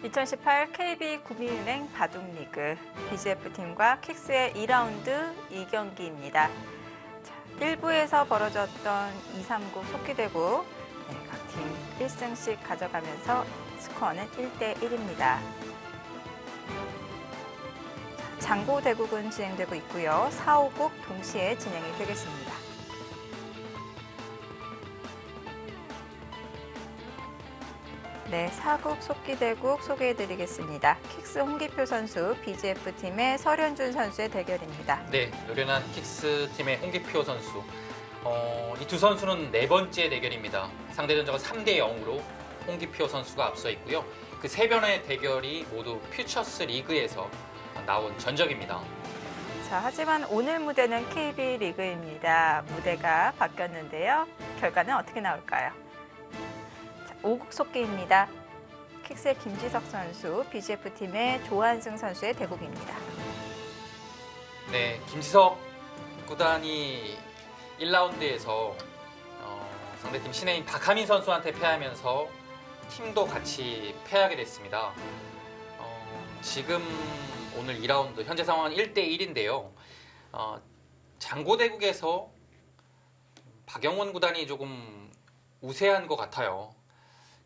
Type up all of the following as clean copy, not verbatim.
2018 KB 국민은행 바둑리그 BGF팀과 킥스의 2라운드 2경기입니다. 1부에서 벌어졌던 2, 3국 속기대국 각 팀 1승씩 가져가면서 스코어는 1대1입니다. 장고대국은 진행되고 있고요. 4, 5국 동시에 진행이 되겠습니다. 네, 4국 속기대국 소개해드리겠습니다. 킥스 홍기표 선수, BGF팀의 설현준 선수의 대결입니다. 네, 노련한 킥스팀의 홍기표 선수. 이 두 선수는 네 번째 대결입니다. 상대 전적은 3대 0으로 홍기표 선수가 앞서 있고요. 그 세 번의 대결이 모두 퓨처스 리그에서 나온 전적입니다. 자, 하지만 오늘 무대는 KB 리그입니다. 무대가 바뀌었는데요. 결과는 어떻게 나올까요? 5국 속기입니다. 킥스의 김지석 선수, BGF팀의 조한승 선수의 대국입니다. 네, 김지석 구단이 1라운드에서 상대팀 신예인 박하민 선수한테 패하면서 팀도 같이 패하게 됐습니다. 지금 오늘 2라운드 현재 상황은 1대1인데요. 장고대국에서 박영원 구단이 조금 우세한 것 같아요.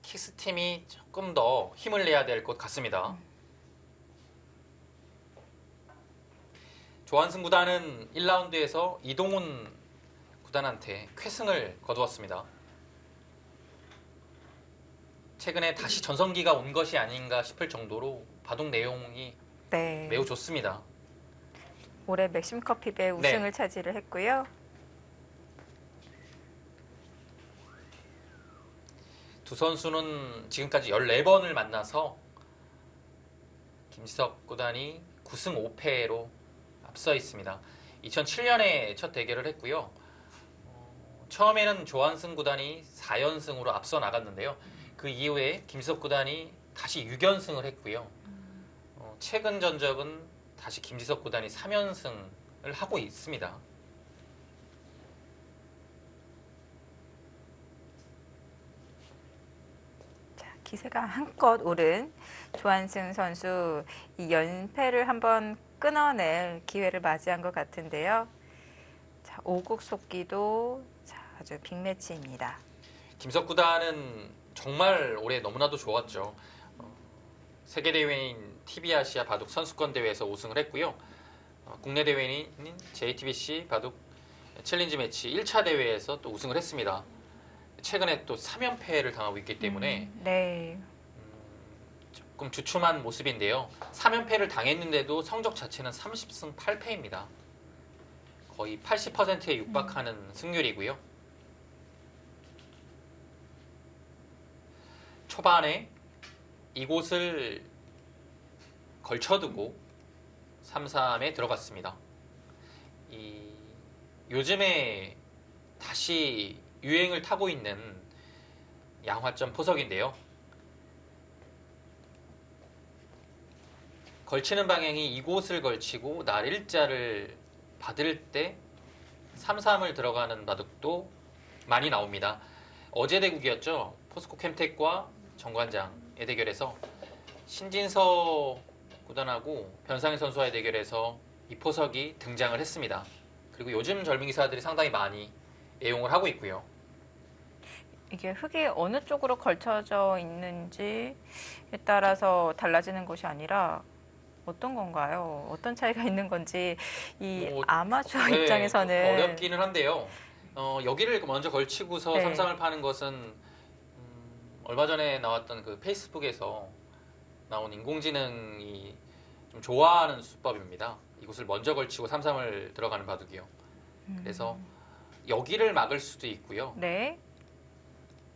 킥스팀이 조금 더 힘을 내야 될 것 같습니다. 조한승 구단은 1라운드에서 이동훈 구단한테 쾌승을 거두었습니다. 최근에 다시 전성기가 온 것이 아닌가 싶을 정도로 바둑 내용이 매우 좋습니다. 올해 맥심컵힙의 우승을 차지를 했고요. 두 선수는 지금까지 14번을 만나서 김지석 구단이 9승 5패로 앞서 있습니다. 2007년에 첫 대결을 했고요. 처음에는 조한승 구단이 4연승으로 앞서 나갔는데요. 그 이후에 김지석 구단이 다시 6연승을 했고요. 최근 전적은 다시 김지석 구단이 3연승을 하고 있습니다. 기세가 한껏 오른 조한승 선수, 이 연패를 한번 끊어낼 기회를 맞이한 것 같은데요. 자, 5국 속기도 아주 빅매치입니다. 김지석 구단은 정말 올해 너무나도 좋았죠. 세계대회인 TB아시아 바둑 선수권 대회에서 우승을 했고요. 국내 대회인 JTBC 바둑 챌린지 매치 1차 대회에서 또 우승을 했습니다. 최근에 또 3연패를 당하고 있기 때문에 조금 주춤한 모습인데요. 3연패를 당했는데도 성적 자체는 30승 8패입니다. 거의 80%에 육박하는 승률이고요. 초반에 이곳을 걸쳐두고 3-3에 들어갔습니다. 요즘에 다시 유행을 타고 있는 양화점 포석인데요. 걸치는 방향이 이곳을 걸치고 날 일자를 받을 때 3-3을 들어가는 바둑도 많이 나옵니다. 어제 대국이었죠. 포스코 캠텍과 정관장의 대결에서 신진서 구단하고 변상희 선수와의 대결에서 이 포석이 등장을 했습니다. 그리고 요즘 젊은 기사들이 상당히 많이 애용을 하고 있고요. 이게 흙이 어느 쪽으로 걸쳐져 있는지에 따라서 달라지는 것이 아니라 어떤 건가요? 어떤 차이가 있는 건지 아마추어 입장에서는 어렵기는 한데요. 여기를 먼저 걸치고서 3-3을 파는 것은 얼마 전에 나왔던 그 페이스북에서 나온 인공지능이 좀 좋아하는 수법입니다. 이곳을 먼저 걸치고 3-3을 들어가는 바둑이요. 그래서 여기를 막을 수도 있고요.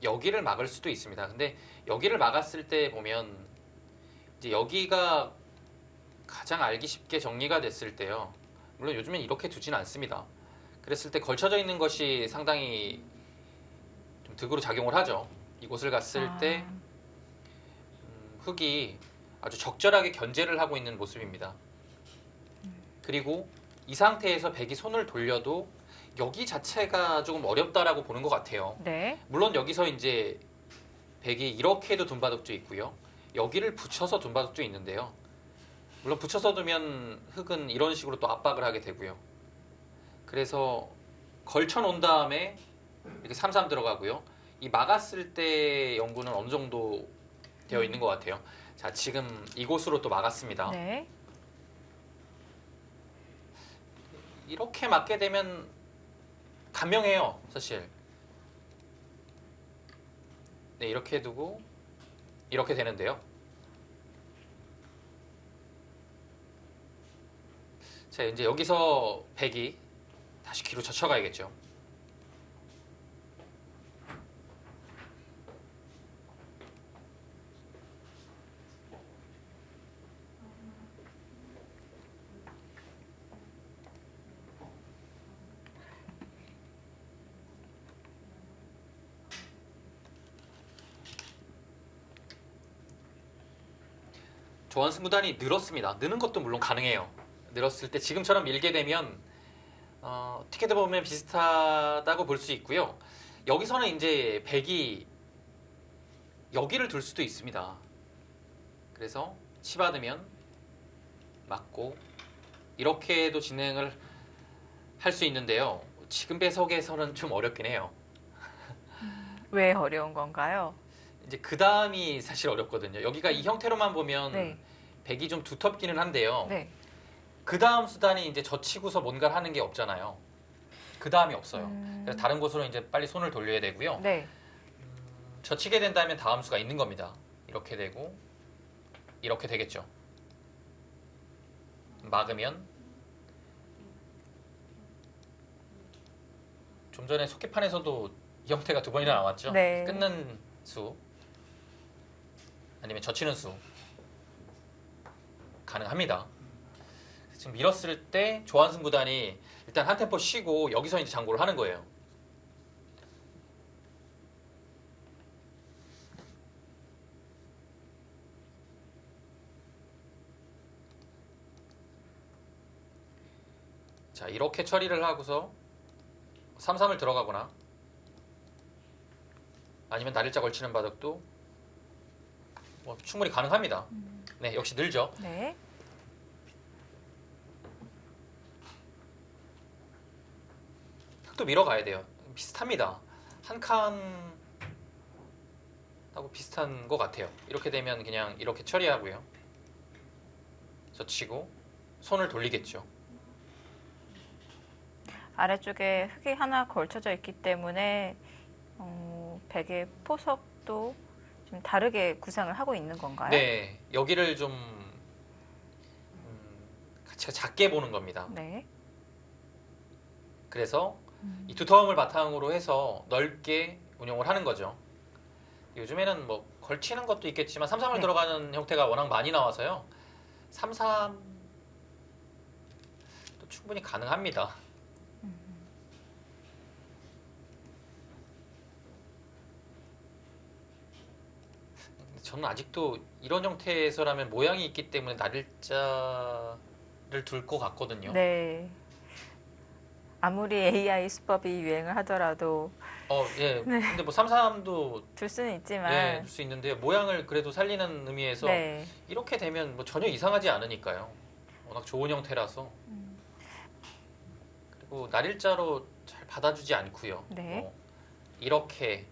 여기를 막을 수도 있습니다. 근데 여기를 막았을 때 보면 이제 여기가 가장 알기 쉽게 정리가 됐을 때요. 물론 요즘엔 이렇게 두지는 않습니다. 그랬을 때 걸쳐져 있는 것이 상당히 좀 득으로 작용을 하죠. 이곳을 갔을 때 흙이 아주 적절하게 견제를 하고 있는 모습입니다. 그리고 이 상태에서 백이 손을 돌려도 여기 자체가 조금 어렵다라고 보는 것 같아요. 물론 여기서 이제 백이 이렇게도 둔 바둑도 있고요. 여기를 붙여서 둔 바둑도 있는데요. 물론 붙여서 두면 흑은 이런 식으로 또 압박을 하게 되고요. 그래서 걸쳐 놓은 다음에 이렇게 3-3 들어가고요. 이 막았을 때 연구는 어느 정도 되어 있는 것 같아요. 자, 지금 이곳으로 또 막았습니다. 네. 이렇게 맞게 되면 간명해요, 사실. 네, 이렇게 두고 이렇게 되는데요. 자, 이제 여기서 백이 다시 뒤로 젖혀가야겠죠. 조한승 구단이 늘었습니다. 느는 것도 물론 가능해요. 늘었을 때 지금처럼 밀게 되면 티켓 보면 비슷하다고 볼 수 있고요. 여기서는 이제 백이 여기를 둘 수도 있습니다. 그래서 치받으면 맞고 이렇게도 진행을 할 수 있는데요. 지금 배석에서는 좀 어렵긴 해요. 왜 어려운 건가요? 이제 그 다음이 사실 어렵거든요. 여기가 이 형태로만 보면 네. 백이 좀 두텁기는 한데요. 네. 그 다음 수단이 이제 젖히고서 뭔가를 하는 게 없잖아요. 그 다음이 없어요. 그래서 다른 곳으로 이제 빨리 손을 돌려야 되고요. 네. 젖히게 된다면 다음 수가 있는 겁니다. 이렇게 되고 이렇게 되겠죠. 막으면 좀 전에 속개판에서도 이 형태가 2번이나 나왔죠. 네. 끊는 수 아니면 젖히는 수 가능합니다. 지금 밀었을 때 조한승 구단이 일단 한 템포 쉬고 여기서 이제 장고를 하는 거예요. 자, 이렇게 처리를 하고서 3-3을 들어가거나 아니면 날일자 걸치는 바둑도 뭐 충분히 가능합니다. 네, 역시 늘죠. 네. 흑도 밀어가야 돼요. 비슷합니다. 한 칸하고 비슷한 것 같아요. 이렇게 되면 그냥 이렇게 처리하고요. 젖히고 손을 돌리겠죠. 아래쪽에 흙이 하나 걸쳐져 있기 때문에 백의 포석도 좀 다르게 구상을 하고 있는 건가요? 네, 여기를 좀 같이 작게 보는 겁니다. 네. 그래서 이 두터움을 바탕으로 해서 넓게 운용을 하는 거죠. 요즘에는 뭐 걸치는 것도 있겠지만 3-3을 네. 들어가는 형태가 워낙 많이 나와서요. 3-3도 충분히 가능합니다. 저는 아직도 이런 형태에서라면 모양이 있기 때문에 날일자를 둘 것 같거든요. 네. 아무리 AI 수법이 유행을 하더라도 예. 네. 근데 뭐 3-3도 둘 수는 있지만 예, 둘 수 있는데요. 모양을 그래도 살리는 의미에서 네. 이렇게 되면 뭐 전혀 이상하지 않으니까요. 워낙 좋은 형태라서. 그리고 날일자로 잘 받아주지 않고요. 네. 뭐 이렇게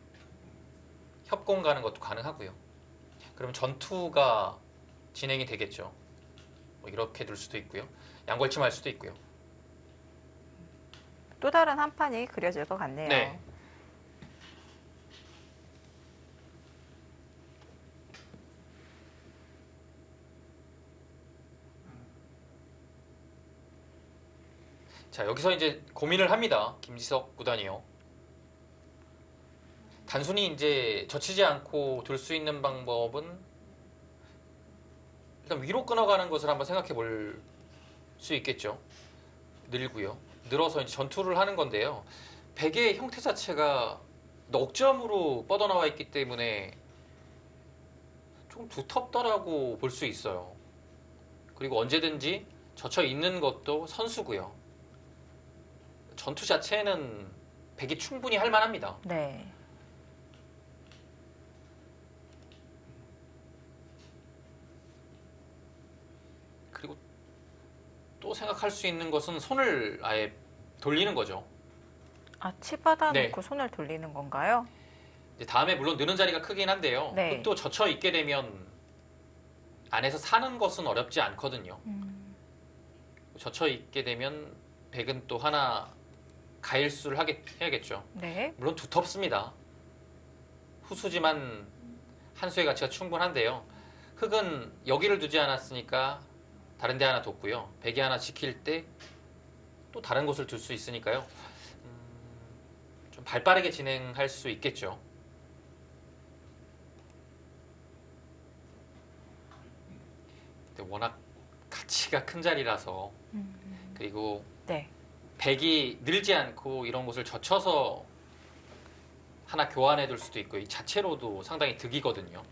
협공 가는 것도 가능하고요. 그럼 전투가 진행이 되겠죠. 뭐 이렇게 둘 수도 있고요. 양걸침할 수도 있고요. 또 다른 한 판이 그려질 것 같네요. 네. 자, 여기서 이제 고민을 합니다. 김지석 구단이요. 단순히 이제 젖히지 않고 둘 수 있는 방법은 일단 위로 끊어가는 것을 한번 생각해 볼 수 있겠죠. 늘고요. 늘어서 이제 전투를 하는 건데요. 백의 형태 자체가 넉점으로 뻗어나와 있기 때문에 좀 두텁다라고 볼 수 있어요. 그리고 언제든지 젖혀 있는 것도 선수고요. 전투 자체는 백이 충분히 할 만합니다. 네. 또 생각할 수 있는 것은 손을 아예 돌리는 거죠. 아, 치받아 네. 놓고 손을 돌리는 건가요? 이제 다음에 물론 느는 자리가 크긴 한데요. 네. 흙도 젖혀 있게 되면 안에서 사는 것은 어렵지 않거든요. 젖혀 있게 되면 백은 또 하나 가일수를 해야겠죠. 네. 물론 두텁습니다. 후수지만 한 수의 가치가 충분한데요. 흙은 여기를 두지 않았으니까 다른 데 하나 뒀고요. 백이 하나 지킬 때 또 다른 곳을 둘 수 있으니까요. 좀 발빠르게 진행할 수 있겠죠. 근데 워낙 가치가 큰 자리라서 그리고 네. 백이 늘지 않고 이런 곳을 젖혀서 하나 교환해 둘 수도 있고 이 자체로도 상당히 득이거든요.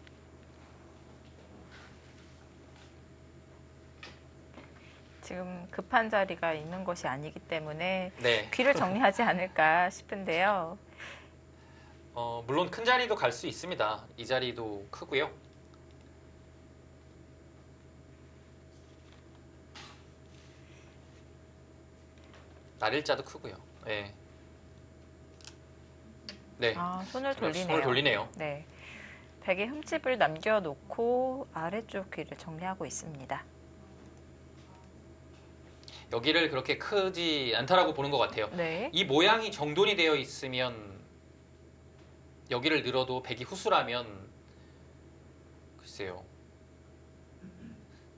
지금 급한 자리가 있는 것이 아니기 때문에 네. 귀를 정리하지 않을까 싶은데요. 물론 큰 자리도 갈 수 있습니다. 이 자리도 크고요. 날일자도 크고요. 네. 네. 아, 손을 돌리네요. 손을 돌리네요. 네. 백의 흠집을 남겨놓고 아래쪽 귀를 정리하고 있습니다. 여기를 그렇게 크지 않다라고 보는 것 같아요. 네. 이 모양이 정돈이 되어 있으면 여기를 늘어도 백이 후수라면 글쎄요.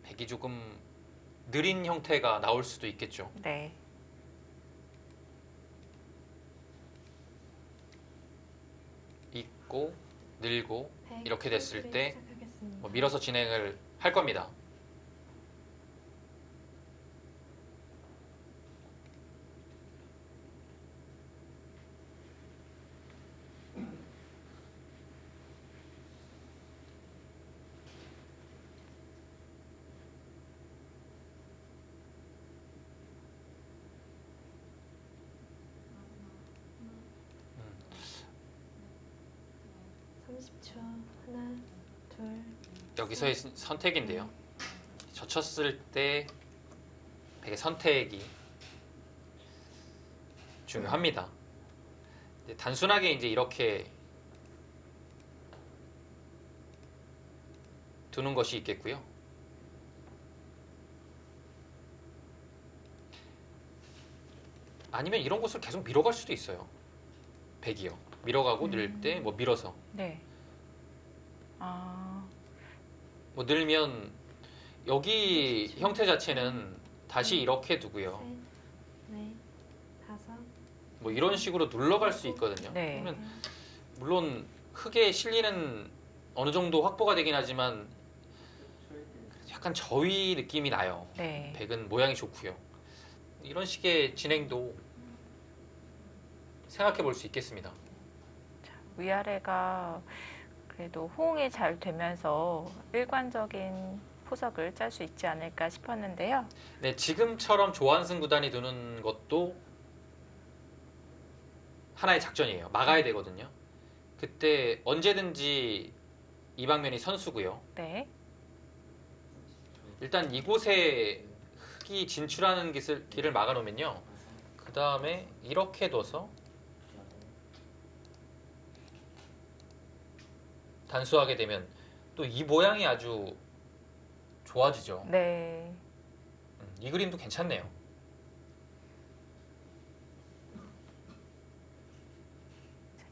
백이 조금 느린 형태가 나올 수도 있겠죠. 네. 있고 늘고 이렇게 됐을 때 밀어서 진행을 할 겁니다. 하나, 둘. 여기서의 선택인데요. 젖혔을 때 백의 선택이 중요합니다. 단순하게 이제 이렇게 두는 것이 있겠고요. 아니면 이런 것을 계속 밀어갈 수도 있어요. 백이요. 밀어가고 늘 때 뭐 밀어서. 네. 아, 뭐 늘면 여기 형태 자체는 다시 이렇게 두고요. 셋, 넷, 다섯. 뭐 이런 식으로 눌러갈 수 있거든요. 네. 그러면 물론 흙에 실리는 어느 정도 확보가 되긴 하지만 약간 저위 느낌이 나요. 네. 백은 모양이 좋고요. 이런 식의 진행도 생각해 볼 수 있겠습니다. 위아래가 그래도 호응이 잘 되면서 일관적인 포석을 짤 수 있지 않을까 싶었는데요. 네, 지금처럼 조한승 구단이 두는 것도 하나의 작전이에요. 막아야 되거든요. 그때 언제든지 이 방면이 선수고요. 네. 일단 이곳에 흙이 진출하는 길을 막아놓으면요. 그 다음에 이렇게 둬서 단수하게 되면 또 이 모양이 아주 좋아지죠. 네. 이 그림도 괜찮네요.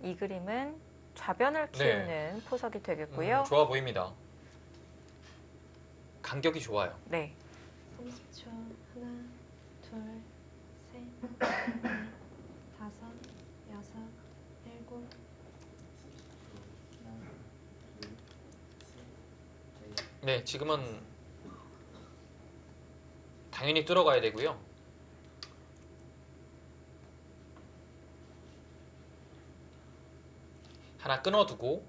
이 그림은 좌변을 네. 키우는 포석이 되겠고요. 좋아 보입니다. 간격이 좋아요. 네. 30초. 하나, 둘, 셋, 넷, 다섯, 여섯, 일곱. 네, 지금은 당연히 뚫어가야 되고요. 하나 끊어두고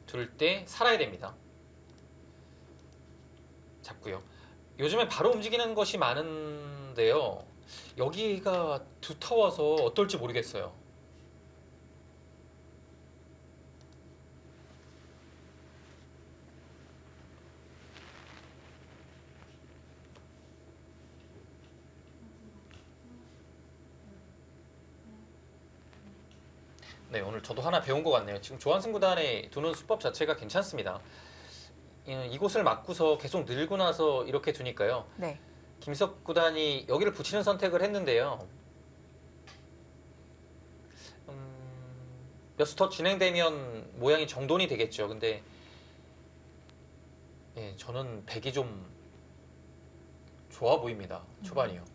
둘 때 살아야 됩니다. 잡고요. 요즘에 바로 움직이는 것이 많은데요. 여기가 두터워서 어떨지 모르겠어요. 네, 오늘 저도 하나 배운 것 같네요. 지금 조한승 구단의 두는 수법 자체가 괜찮습니다. 이곳을 맞고서 계속 늘고 나서 이렇게 두니까요. 네. 김석 구단이 여기를 붙이는 선택을 했는데요. 몇 수 더 진행되면 모양이 정돈이 되겠죠. 근데 예, 저는 백이 좀 좋아 보입니다. 초반이요.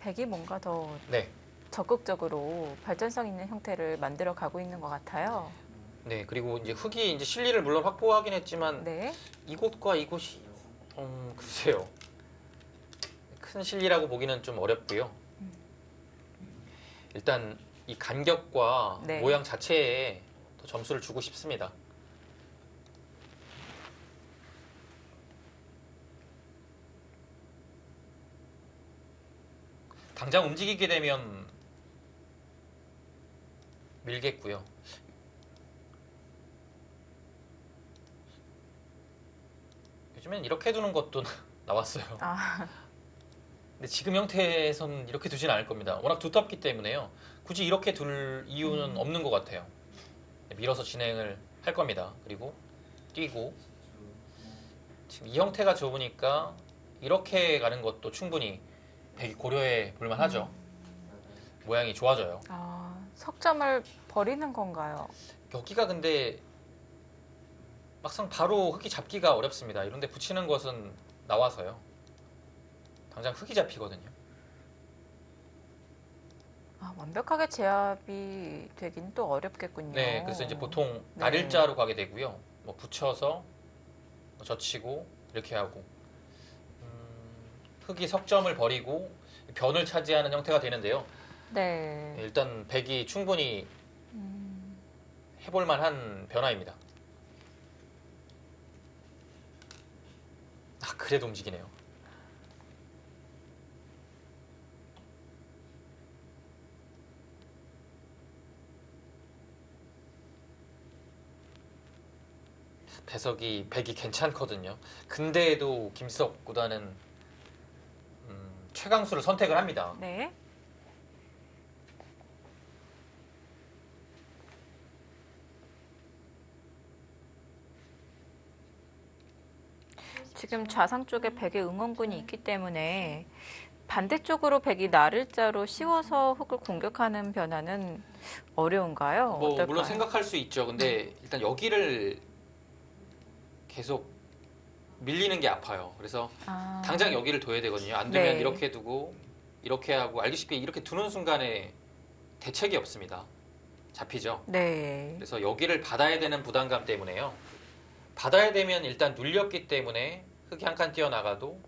백이 뭔가 더 네, 적극적으로 발전성 있는 형태를 만들어 가고 있는 것 같아요. 네 그리고 이제 흙이 이제 실리를 물론 확보하긴 했지만 네. 이곳과 이곳이 글쎄요. 큰 실리라고 보기는 좀 어렵고요. 일단 이 간격과 네. 모양 자체에 더 점수를 주고 싶습니다. 당장 움직이게 되면 밀겠고요. 요즘엔 이렇게 두는 것도 나왔어요. 아, 근데 지금 형태에선 이렇게 두진 않을 겁니다. 워낙 두텁기 때문에요. 굳이 이렇게 둘 이유는 없는 것 같아요. 밀어서 진행을 할 겁니다. 그리고 뛰고 지금 이 형태가 좁으니까 이렇게 가는 것도 충분히 되게 고려해 볼만 하죠. 모양이 좋아져요. 석점을 버리는 건가요? 여기가 근데 막상 바로 흙이 잡기가 어렵습니다. 이런데 붙이는 것은 나와서요. 당장 흙이 잡히거든요. 완벽하게 제압이 되긴 또 어렵겠군요. 네, 그래서 이제 보통 네. 날일자로 가게 되고요. 뭐 붙여서 뭐 젖히고 이렇게 하고 흙이 석점을 버리고 변을 차지하는 형태가 되는데요. 네. 일단 백이 충분히 해볼 만한 변화입니다. 그래도 움직이네요. 배석이 백이 괜찮거든요. 근데도 김석 구단은 최강수를 선택을 합니다. 네. 지금 좌상 쪽에 백의 응원군이 있기 때문에 반대쪽으로 백이 날일자로 씌워서 흙을 공격하는 변화는 어려운가요? 뭐 어떨까요? 물론 생각할 수 있죠. 근데 일단 여기를 계속 밀리는 게 아파요. 그래서 당장 여기를 둬야 되거든요. 안 두면 네. 이렇게 두고 이렇게 하고 알기쉽게 이렇게 두는 순간에 대책이 없습니다. 잡히죠. 네. 그래서 여기를 받아야 되는 부담감 때문에요. 받아야 되면 일단 눌렸기 때문에 흙이 한 칸 뛰어나가도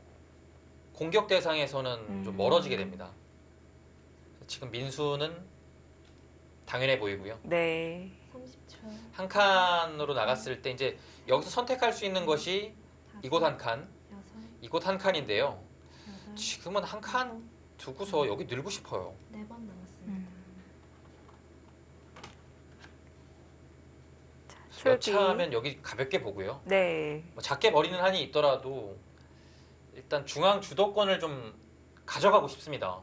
공격 대상에서는 좀 멀어지게 됩니다. 지금 민수는 당연해 보이고요. 네. 30초. 한 칸으로 나갔을 때 이제 여기서 선택할 수 있는 것이 이곳 한 칸, 이곳 한 칸인데요. 지금은 한 칸 두고서 여기 늘고 싶어요. 4번 남았습니다. 출기. 여차하면 여기 가볍게 보고요. 네. 뭐 작게 버리는 한이 있더라도 일단 중앙 주도권을 좀 가져가고 싶습니다.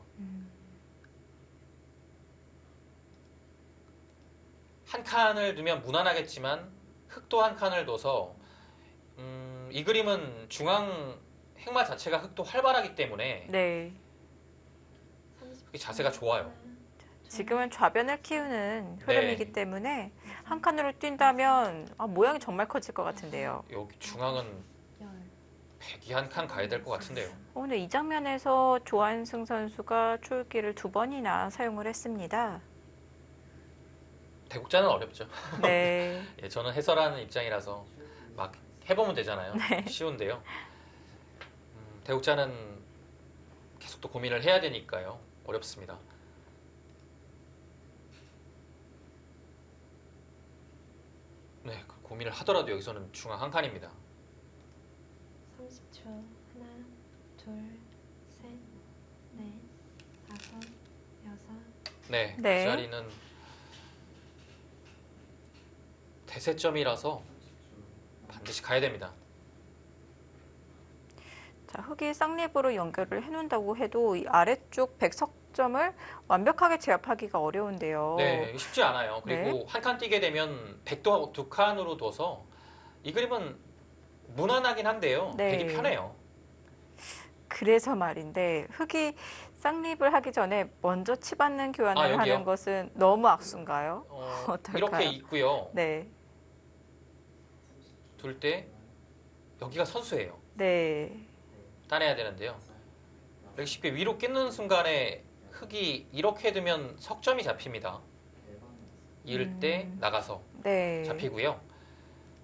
한 칸을 두면 무난하겠지만 흙도 한 칸을 둬서 이 그림은 중앙 행마 자체가 흙도 활발하기 때문에 네. 자세가 좋아요. 지금은 좌변을 키우는 흐름이기 네. 때문에 한 칸으로 뛴다면 모양이 정말 커질 것 같은데요. 여기 중앙은 백이 한 칸 가야 될 것 같은데요. 오늘 이 장면에서 조한승 선수가 초읽기를 2번이나 사용을 했습니다. 대국자는 어렵죠. 네. 예, 저는 해설하는 입장이라서 막 해보면 되잖아요. 쉬운데요. 대국자는 계속 또 고민을 해야 되니까요. 어렵습니다. 네, 고민을 하더라도 여기서는 중앙 한 칸입니다. 30초. 하나, 둘, 셋, 넷, 다섯, 여섯. 네, 네. 그 자리는 대세점이라서 반드시 가야 됩니다. 자, 흙이 쌍립으로 연결을 해놓는다고 해도 이 아래쪽 백석점을 완벽하게 제압하기가 어려운데요. 네, 쉽지 않아요. 그리고 한 칸 뛰게 되면 백도 두 칸으로 둬서 이 그림은 무난하긴 한데요. 네. 백이 편해요. 그래서 말인데 흙이 쌍립을 하기 전에 먼저 치받는 교환을 아, 여기요? 하는 것은 너무 악순가요? 어떨까요? 이렇게 있고요. 네, 둘 때 여기가 선수예요. 네, 따내야 되는데요. 이렇게 쉽게 위로 끼는 순간에 흙이 이렇게 두면 석점이 잡힙니다. 이을 때 나가서 네. 잡히고요.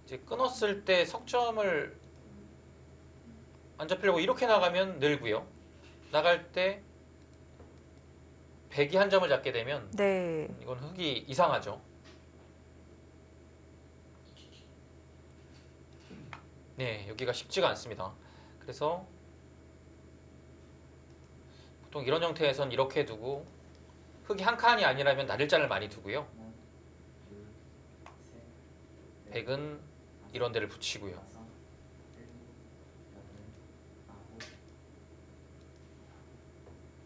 이제 끊었을 때 석점을 안 잡히려고 이렇게 나가면 늘고요. 나갈 때 백이 한 점을 잡게 되면 네. 이건 흙이 이상하죠. 네, 여기가 쉽지가 않습니다. 그래서 보통 이런 형태에선 이렇게 두고 흙이 한 칸이 아니라면 나를자를 많이 두고요. 백은 이런 데를 붙이고요.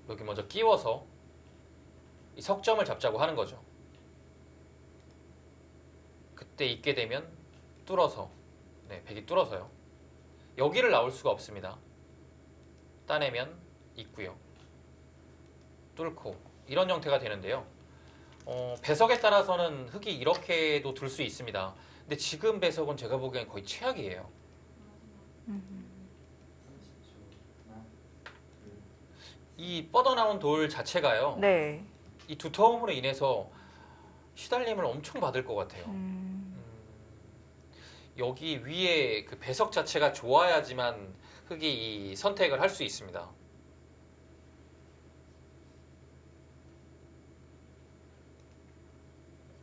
여기 먼저 끼워서 이 석점을 잡자고 하는 거죠. 그때 있게 되면 뚫어서, 네, 백이 뚫어서요. 여기를 나올 수가 없습니다. 따내면 있고요. 뚫고 이런 형태가 되는데요. 배석에 따라서는 흙이 이렇게도 둘 수 있습니다. 근데 지금 배석은 제가 보기엔 거의 최악이에요. 이 뻗어나온 돌 자체가요. 네. 이 두터움으로 인해서 시달림을 엄청 받을 것 같아요. 여기 위에 그 배석 자체가 좋아야지만 흙이 이 선택을 할 수 있습니다.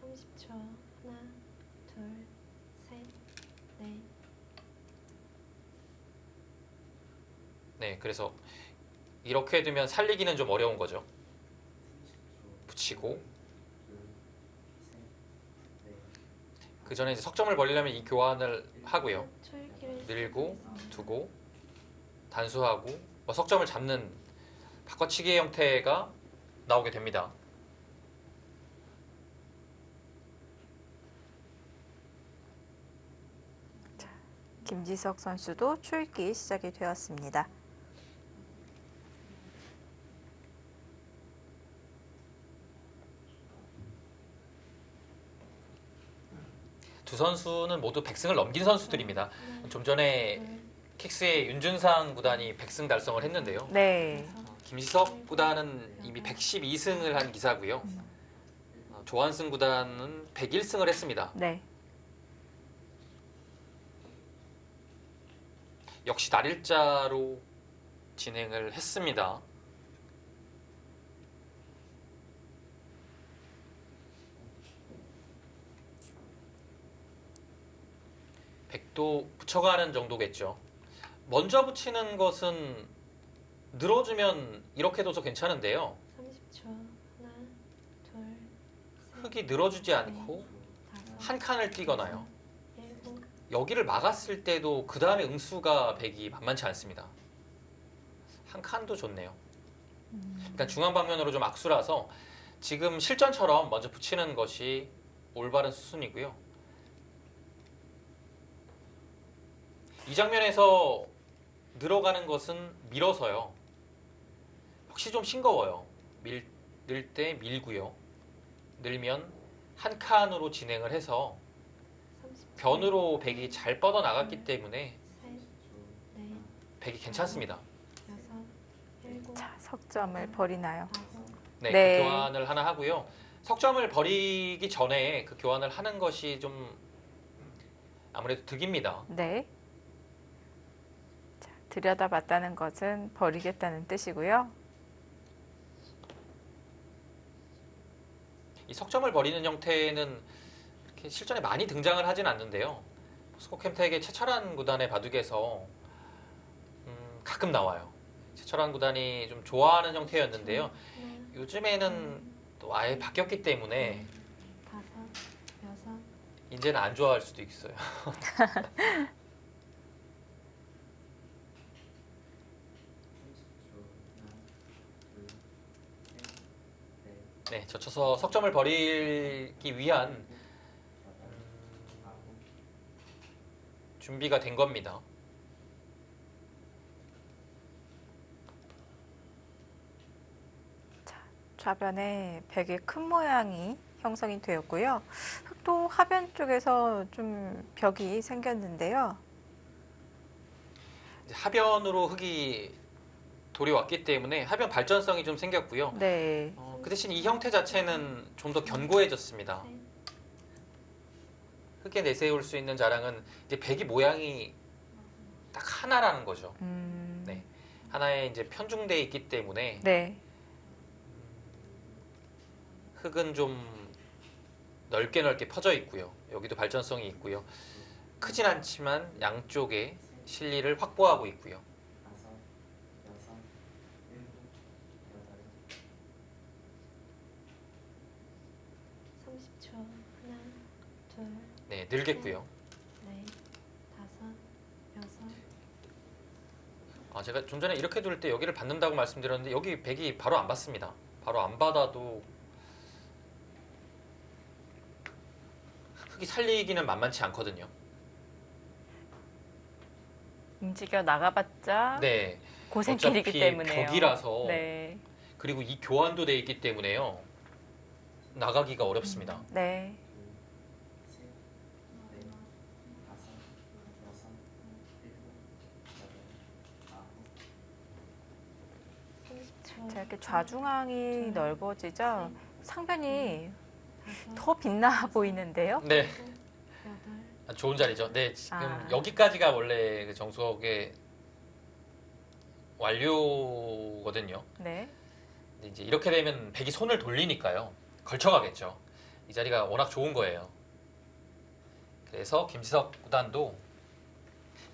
(30초) 하나, 둘, 셋, 넷. 네, 그래서 이렇게 두면 살리기는 좀 어려운 거죠. 붙이고 그 전에 이제 석점을 벌리려면 이 교환을 하고요. 초읽기를 밀고 시작하겠습니다. 두고 단수하고 석점을 잡는 바꿔치기의 형태가 나오게 됩니다. 김지석 선수도 초읽기 시작이 되었습니다. 두 선수는 모두 100승을 넘긴 선수들입니다. 좀 전에 킥스의 윤준상 구단이 100승 달성을 했는데요. 네. 김지석 구단은 이미 112승을 한 기사고요. 조한승 구단은 101승을 했습니다. 네. 역시 날일자로 진행을 했습니다. 백도 붙여가는 정도겠죠. 먼저 붙이는 것은 늘어주면 이렇게 둬서 괜찮은데요. 30초 하나, 둘, 흙이 늘어주지 않고 다섯, 한 칸을 띄거나요. 일곱. 여기를 막았을 때도 그 다음에 응수가 백이 만만치 않습니다. 한 칸도 좋네요. 일단 중앙 방면으로 좀 악수라서 지금 실전처럼 먼저 붙이는 것이 올바른 수순이고요. 이 장면에서 늘어가는 것은 밀어서요. 혹시 좀 싱거워요. 늘 때 밀고요. 늘면 한 칸으로 진행을 해서 30초. 변으로 백이 잘 뻗어 나갔기 때문에 셋, 넷, 백이 괜찮습니다. 여섯, 일곱, 자, 석점을 버리나요? 아홉. 네, 네. 그 교환을 하나 하고요. 석점을 버리기 전에 그 교환을 하는 것이 좀 아무래도 득입니다. 네. 자, 들여다봤다는 것은 버리겠다는 뜻이고요. 이 석점을 버리는 형태는 이렇게 실전에 많이 등장을 하진 않는데요. 포스코 캠텍의 최철한 구단의 바둑에서 가끔 나와요. 최철한 구단이 좀 좋아하는 형태였는데요. 하나, 요즘에는 또 아예 바뀌었기 때문에 다섯, 여섯, 이 이제는 안 좋아할 수도 있어요. 네, 젖혀서 석점을 버리기 위한 준비가 된 겁니다. 좌변에 백의 큰 모양이 형성이 되었고요. 흑도 하변 쪽에서 좀 벽이 생겼는데요. 이제 하변으로 흙이 돌이 왔기 때문에 하변 발전성이 좀 생겼고요. 네. 그 대신 이 형태 자체는 좀 더 견고해졌습니다. 셋, 흙에 내세울 수 있는 자랑은 이제 백이 모양이 딱 하나라는 거죠. 네. 하나에 이제 편중돼 있기 때문에 네. 흙은 좀 넓게 넓게 퍼져 있고요. 여기도 발전성이 있고요. 크진 않지만 양쪽에 실리를 확보하고 있고요. 30초. 하나, 둘, 네, 늘겠고요. 넷, 다섯, 여섯. 제가 좀 전에 이렇게 둘 때 여기를 받는다고 말씀드렸는데 여기 백이 바로 안 받습니다. 바로 안 받아도 흙이 살리기는 만만치 않거든요. 움직여 나가봤자 네, 고생길이기 어차피 때문에요. 벽이라서 네. 그리고 이 교환도 돼 있기 때문에요. 나가기가 어렵습니다. 네. 30초. 자, 이렇게 좌중앙이 넓어지자 상변이 다섯, 더 빛나 보이는데요. 네, 여덟. 좋은 자리죠. 네, 지금 아. 여기까지가 원래 그 정석의 완료거든요. 네. 근데 이제 이렇게 되면 백이 손을 돌리니까요. 걸쳐가겠죠. 이 자리가 워낙 좋은 거예요. 그래서 김지석 구단도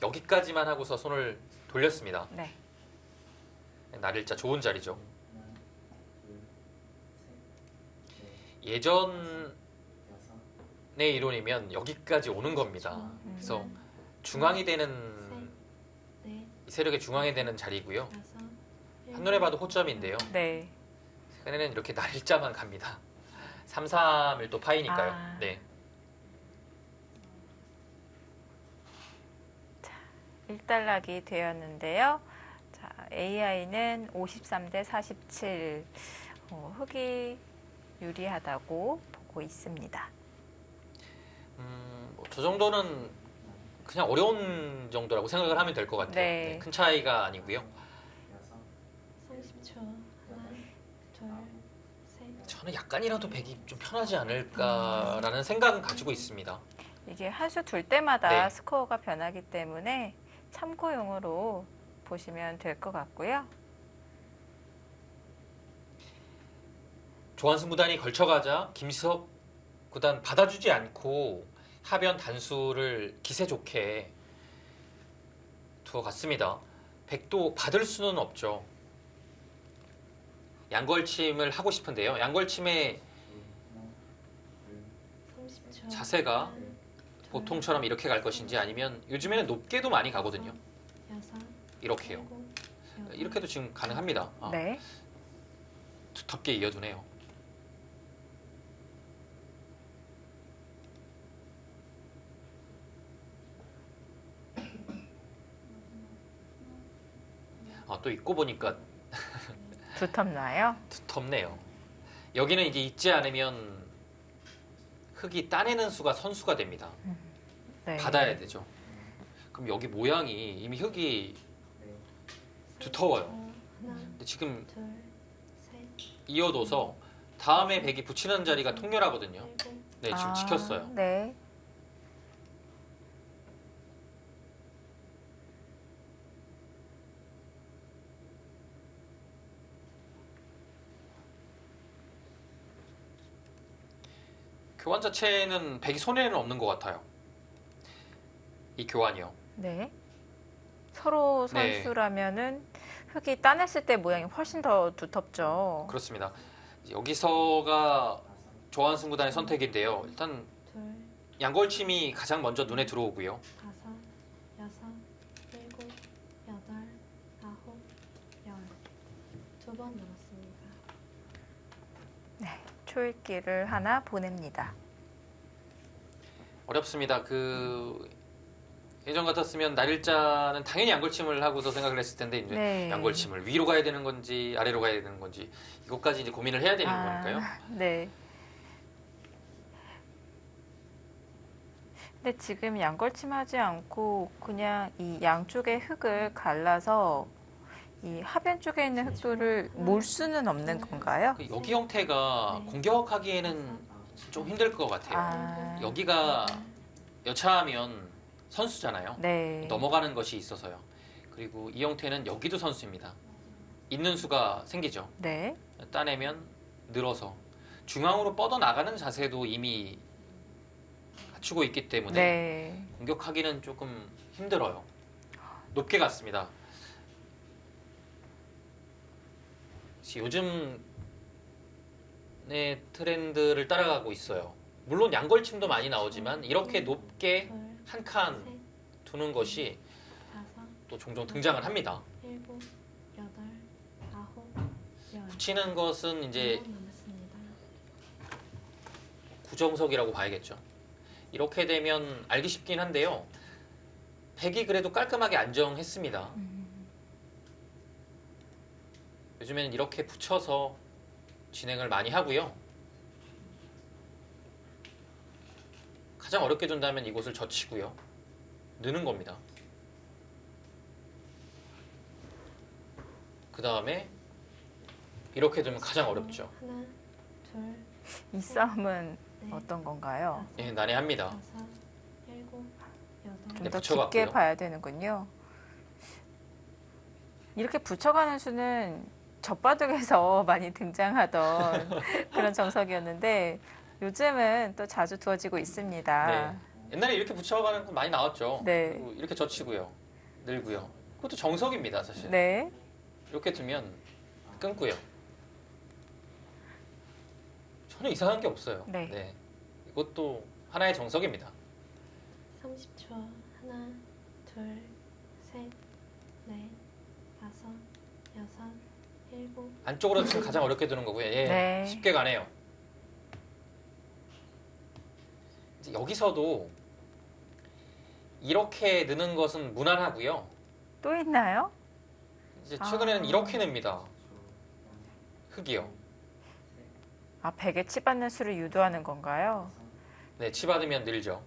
여기까지만 하고서 손을 돌렸습니다. 네. 날일자 좋은 자리죠. 예전의 이론이면 여기까지 오는 겁니다. 그래서 중앙이 되는 넷, 이 세력의 중앙이 되는 자리고요. 다섯, 한눈에 봐도 호점인데요. 네. 최근에는 이렇게 날일자만 갑니다. 3, 3을 또 파이니까요. 아. 네. 일단락이 되었는데요. 자, AI는 53대 47. 흑이 유리하다고 보고 있습니다. 저 정도는 그냥 어려운 정도라고 생각을 하면 될 것 같아요. 네. 네, 큰 차이가 아니고요. 30초. 하나, 둘, 셋. 저는 약간이라도 백이 좀 편하지 않을까라는 생각은 가지고 있습니다. 이게 한 수 둘 때마다 네. 스코어가 변하기 때문에 참고용으로 보시면 될 것 같고요. 조한승 구단이 걸쳐가자 김지석 구단 받아주지 않고 하변 단수를 기세 좋게 두어갔습니다. 백도 받을 수는 없죠. 양걸침을 하고 싶은데요. 양걸침의 30초. 자세가 하나, 둘, 보통처럼 이렇게 갈 것인지 아니면 요즘에는 높게도 많이 가거든요. 여섯, 이렇게요. 일곱, 여덟. 이렇게도 지금 가능합니다. 네. 두텁게 이어두네요. 또 읽고 보니까 두텁나요? 두텁네요. 여기는 이게 잊지 않으면 흙이 따내는 수가 선수가 됩니다. 네. 받아야 되죠. 그럼 여기 모양이 이미 흙이 두터워요. 하나, 근데 지금 둘, 셋, 이어둬서 다음에 백이 붙이는 자리가 통렬하거든요. 일곱. 네, 지금 아, 지켰어요. 네. 교환 자체는 백이 손해는 없는 것 같아요. 이 교환이요. 네. 서로 네. 선수라면은 흙이 따냈을 때 모양이 훨씬 더 두텁죠. 그렇습니다. 여기서가 조한승 구단의 선택인데요. 일단 둘, 양걸침이 가장 먼저 눈에 들어오고요. 5, 6, 7, 8, 9, 10. 두 번 남았습니다. 초읽기를 하나 보냅니다. 어렵습니다. 예전 같았으면 날일자는 당연히 양걸침을 하고서 생각을 했을 텐데 이제 네. 양걸침을 위로 가야 되는 건지 아래로 가야 되는 건지 이것까지 이제 고민을 해야 되는 거니까요. 네. 근데 지금 양걸침하지 않고 그냥 이 양쪽의 흙을 갈라서 이 하변 쪽에 있는 흙들을 몰 수는 없는 건가요? 여기 형태가 공격하기에는 좀 힘들 것 같아요. 아, 여기가 여차하면 선수잖아요. 네. 넘어가는 것이 있어서요. 그리고 이 형태는 여기도 선수입니다. 있는 수가 생기죠. 네. 따내면 늘어서 중앙으로 뻗어 나가는 자세도 이미 갖추고 있기 때문에 네. 공격하기는 조금 힘들어요. 높게 갔습니다. 요즘의 트렌드를 따라가고 있어요. 물론 양걸침도 많이 나오지만 이렇게 높게 한 칸 셋, 두는 것이 다섯, 또 종종 등장을 합니다. 7, 8, 9, 10. 붙이는 것은 이제 두 번 남았습니다. 구정석이라고 봐야겠죠. 이렇게 되면 알기 쉽긴 한데요. 백이 그래도 깔끔하게 안정했습니다. 요즘에는 이렇게 붙여서 진행을 많이 하고요. 가장 어렵게 둔다면 이곳을 젖히고요. 느는 겁니다. 그 다음에 이렇게 두면 가장 어렵죠. 하나, 둘, 이 싸움은 넷, 어떤 건가요? 예, 난해합니다. 다섯, 일곱, 여덟. 좀 네, 더 붙여갖고요. 깊게 봐야 되는군요. 이렇게 붙여가는 수는 젖바둑에서 많이 등장하던 그런 정석이었는데 요즘은 또 자주 두어지고 있습니다. 네. 옛날에 이렇게 붙여가는 거 많이 나왔죠. 네. 그리고 이렇게 젖히고요. 늘고요. 그것도 정석입니다, 사실. 네. 이렇게 두면 끊고요. 전혀 이상한 게 없어요. 네. 이것도 하나의 정석입니다. 30초. 하나, 둘, 셋, 넷, 다섯, 여섯, 일곱. 안쪽으로 지금 가장 어렵게 두는 거고요. 예, 네. 쉽게 가네요. 이제 여기서도 이렇게 느는 것은 무난하고요. 또 있나요? 이제 최근에는 아. 이렇게 냅니다. 흙이요. 아, 백에 치받는 수를 유도하는 건가요? 네, 치 받으면 늘죠.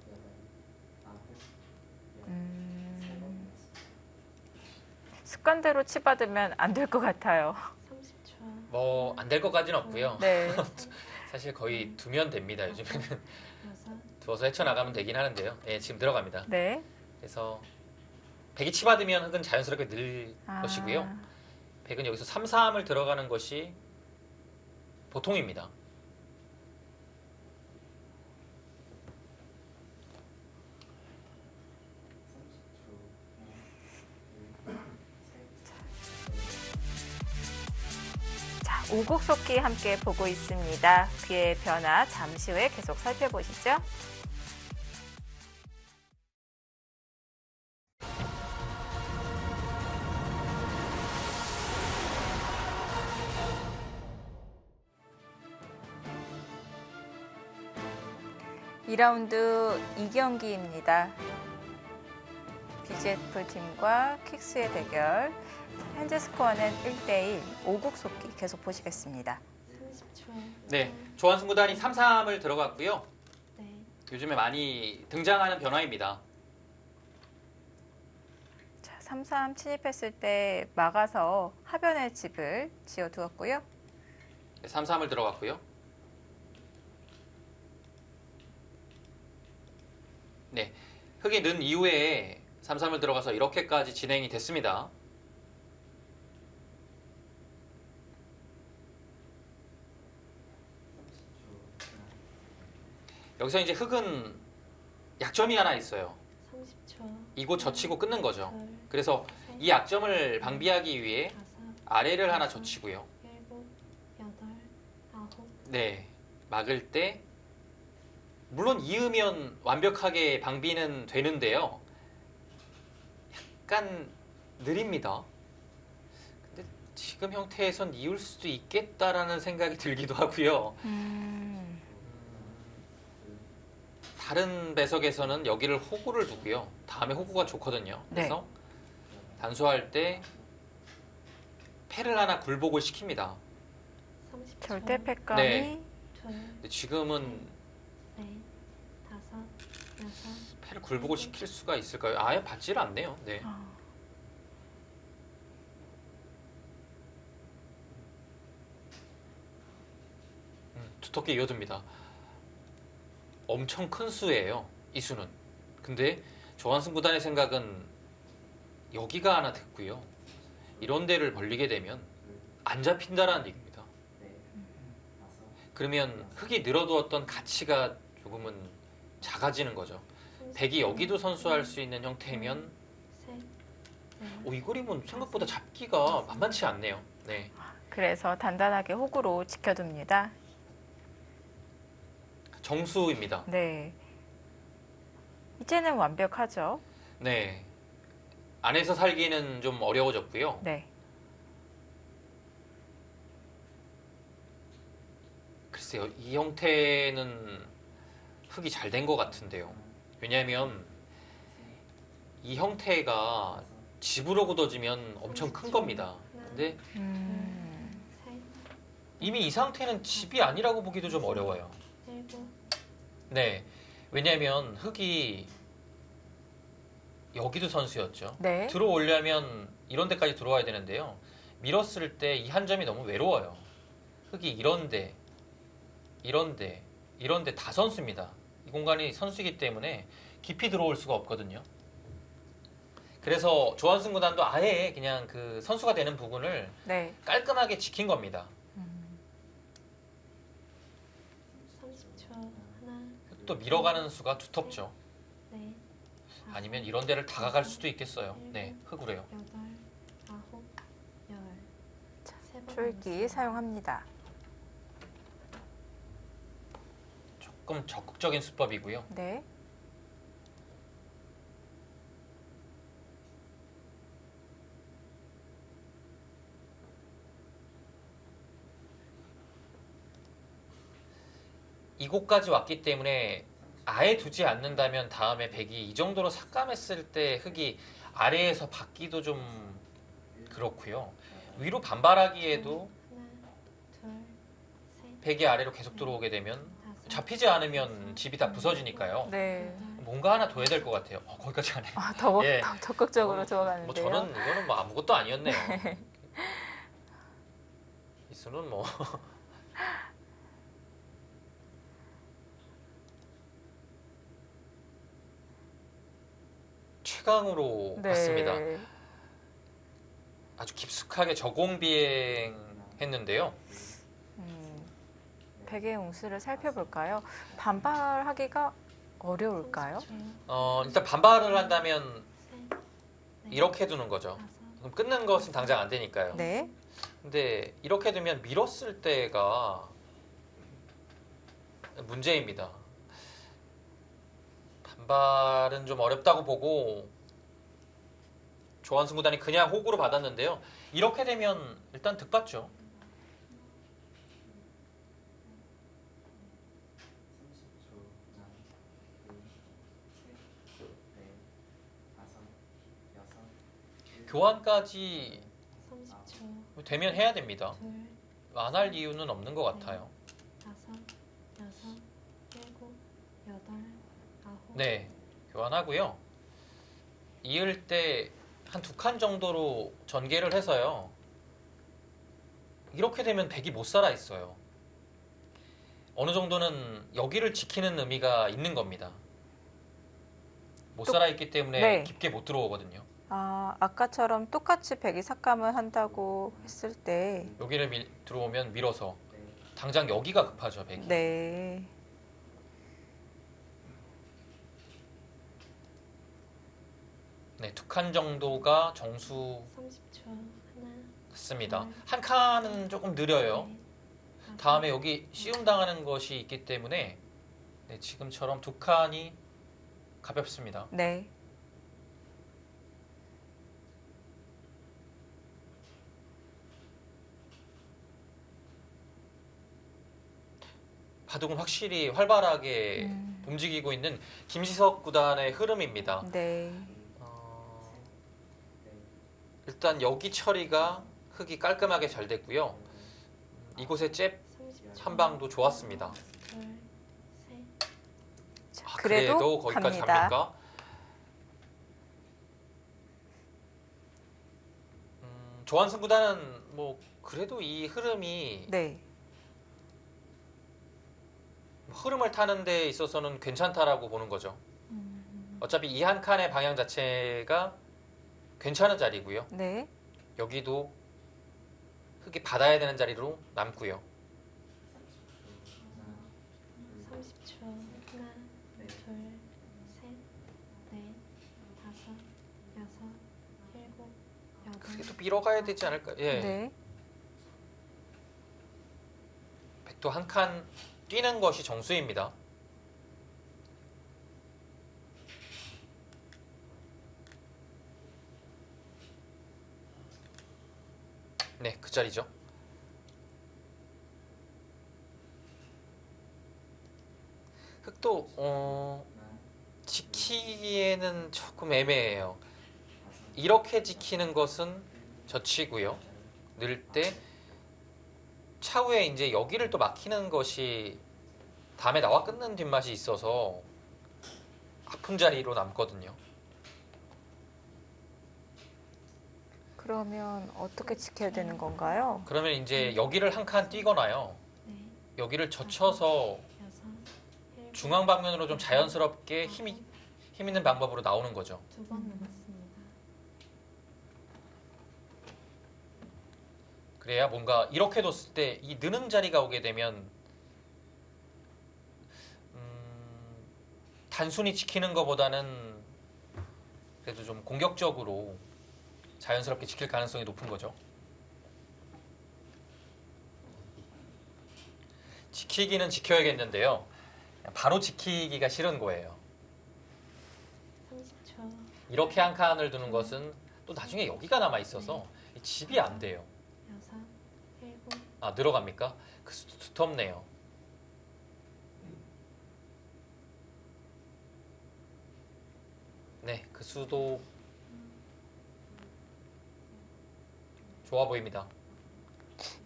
습관대로 치받으면 안 될 것 같아요. 30초. 뭐 안 될 것까지는 없고요. 네. 사실 거의 두면 됩니다. 요즘에는 여섯, 두어서 헤쳐나가면 되긴 하는데요. 예, 지금 들어갑니다. 네. 그래서 백이 치 받으면 흙은 자연스럽게 늘 아, 것이고요. 백은 여기서 3, 3을 들어가는 것이 보통입니다. 자, 오곡석기 함께 보고 있습니다. 그의 변화 잠시 후에 계속 살펴보시죠. 이라운드 2경기입니다. BGF 팀과 킥스의 대결. 현재 스코어는 1대1 오곡석기 계속 보시겠습니다. 30초. 네, 조한승구단이 3, 3을 들어갔고요. 네, 요즘에 많이 등장하는 변화입니다. 자, 3-3 침입했을 때 막아서 하변의 집을 지어두었고요. 네, 3, 3을 들어갔고요. 네, 흙이 는 이후에 3, 3을 들어가서 이렇게까지 진행이 됐습니다. 여기서 이제 흙은 약점이 하나 있어요. 30초. 이곳 젖히고 끊는 거죠. 둘, 그래서 셋, 이 약점을 방비하기 위해 다섯, 아래를 하나 젖히고요. 일곱, 여덟, 아홉. 네, 막을 때 물론 이으면 완벽하게 방비는 되는데요. 약간 느립니다. 근데 지금 형태에선 이을 수도 있겠다라는 생각이 들기도 하고요. 다른 배석에서는 여기를 호구를 두고요. 다음에 호구가 좋거든요. 그래서 단수할 때 패를 하나 굴복을 시킵니다. 30초. 절대 패감이 네. 둘, 근데 지금은 넷, 다섯, 여섯. 패를 굴복을 시킬 수가 있을까요? 아예 받지를 않네요. 네. 두텁게 이어집니다. 엄청 큰 수예요. 이 수는. 근데 조한승 구단의 생각은 여기가 하나 됐고요. 이런 데를 벌리게 되면 안 잡힌다라는 얘기입니다. 그러면 흑이 늘어두었던 가치가 조금은 작아지는 거죠. 백이 여기도 선수할 수 있는 형태면 셋, 넷, 이 그림은 생각보다 잡기가 만만치 않네요. 네. 그래서 단단하게 호구로 지켜둡니다. 정수입니다. 네. 이제는 완벽하죠. 네. 안에서 살기는 좀 어려워졌고요. 네. 글쎄요, 이 형태는 흑이 잘 된 것 같은데요. 왜냐하면 이 형태가 집으로 굳어지면 엄청 큰 겁니다. 근데 셋, 이미 이 상태는 집이 아니라고 보기도 좀 어려워요. 일곱. 네, 왜냐하면 흑이 여기도 선수였죠. 네. 들어오려면 이런 데까지 들어와야 되는데요. 밀었을 때 이 한 점이 너무 외로워요. 흑이 이런데 다 선수입니다. 이 공간이 선수이기 때문에 깊이 들어올 수가 없거든요. 그래서 조한승 구단도 아예 그냥 그 선수가 되는 부분을 네. 깔끔하게 지킨 겁니다. 30초. 하나, 또 밀어가는 수가 두텁죠. 넷, 다섯, 아니면 이런 데를 다가갈 수도 있겠어요. 네, 흑으로요. 여덟, 아홉, 열. 세 번 줄기 남았어요. 사용합니다. 조금 적극적인 수법이고요. 네. 이곳까지 왔기 때문에 아예 두지 않는다면 다음에 백이 이 정도로 삭감했을 때 흑이 아래에서 받기도 좀 그렇고요. 위로 반발하기에도 하나, 둘, 셋, 백이 아래로 계속 들어오게 되면 다섯, 잡히지 않으면 집이 다 부서지니까요. 네. 여덟, 뭔가 하나 둬야 될 것 같아요. 거기까지 가네. 더 예. 적극적으로 뭐 들어가는데요. 저는 이거는 뭐 아무것도 아니었네요. 이 수는 뭐 최강으로 네. 갔습니다. 아주 깊숙하게 저공 비행했는데요. 백의 웅수를 살펴볼까요? 반발하기가 어려울까요? 30초. 일단 반발을 한다면 셋, 넷, 이렇게 두는 거죠. 다섯, 그럼 끊는 것은 당장 안 되니까요. 네. 근데 이렇게 두면 밀었을 때가 문제입니다. 반발은 좀 어렵다고 보고 조한승 구단이 그냥 호구로 받았는데요. 이렇게 되면 일단 득받죠. 교환까지 30초. 되면 해야 됩니다. 둘, 안 할 이유는 없는 것 같아요. 다섯, 여섯, 일곱, 여덟, 아홉. 네, 교환하고요. 이을 때 한 두 칸 정도로 전개를 해서요. 이렇게 되면 백이 못 살아 있어요. 어느 정도는 여기를 지키는 의미가 있는 겁니다. 못 살아 있기 때문에 네. 깊게 못 들어오거든요. 아까처럼 똑같이 백이 삭감을 한다고 했을 때, 여기를 들어오면 밀어서 당장 여기가 급하죠, 백이. 네. 네, 두 칸 정도가 정수 30초. 하나, 같습니다. 한 칸은 조금 느려요. 넷, 다섯, 다음에 여기 시움 당하는 것이 있기 때문에 네, 지금처럼 두 칸이 가볍습니다. 네. 바둑은 확실히 활발하게 움직이고 있는 김시석 구단의 흐름입니다. 네. 일단 여기 처리가 흙이 깔끔하게 잘 됐고요. 이곳의 잽 30초. 한 방도 좋았습니다. 둘, 셋. 자, 아, 그래도 거기까지 갑니다. 갑니까? 조한승 구단은 뭐 그래도 이 흐름이 네. 흐름을 타는 데 있어서는 괜찮다라고 보는 거죠. 어차피 이 한 칸의 방향 자체가 괜찮은 자리고요. 네. 여기도 흙이 받아야 되는 자리로 남고요. 30초. 하나, 둘, 셋, 넷, 다섯, 여섯, 일곱, 여덟. 그래도 밀어가야 되지 않을까? 예. 네. 백도 한 칸 뛰는 것이 정수입니다. 네, 그 자리죠. 흙도 지키기에는 조금 애매해요. 이렇게 지키는 것은 젖히고요. 늘 때 차후에 이제 여기를 또 막히는 것이 다음에 나와 끊는 뒷맛이 있어서 아픈 자리로 남거든요. 그러면 어떻게 지켜야 되는 건가요? 그러면 이제 여기를 한 칸 뛰거나요. 넷, 여기를 젖혀서 여섯, 일곱, 중앙 방면으로 좀 자연스럽게 힘 있는 방법으로 나오는 거죠. 두 번 남았습니다. 그래야 뭔가 이렇게 뒀을 때 이 느는 자리가 오게 되면 단순히 지키는 것보다는 그래도 좀 공격적으로 자연스럽게 지킬 가능성이 높은 거죠. 지키기는 지켜야겠는데요. 바로 지키기가 싫은 거예요. 30초. 이렇게 한 칸을 두는 것은 또 나중에 여기가 남아 있어서 집이 안 돼요. 여섯, 일곱, 아, 늘어갑니까? 그 수도 두텁네요. 네, 그 수도 좋아 보입니다.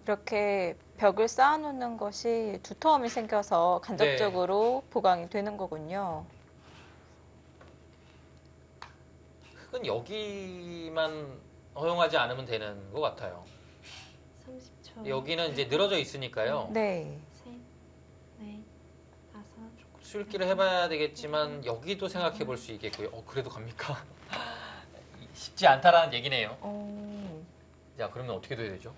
이렇게 벽을 쌓아놓는 것이 두터움이 생겨서 간접적으로 보강이 되는 거군요. 흙은 여기만 허용하지 않으면 되는 것 같아요. 30초. 여기는 이제 늘어져 있으니까요. 네. 셋, 넷, 다섯, 수읽기를 해봐야 되겠지만 여기도 생각해 볼 수 있겠고요. 그래도 갑니까? 쉽지 않다라는 얘기네요. 자, 그러면 어떻게 돼야 되죠?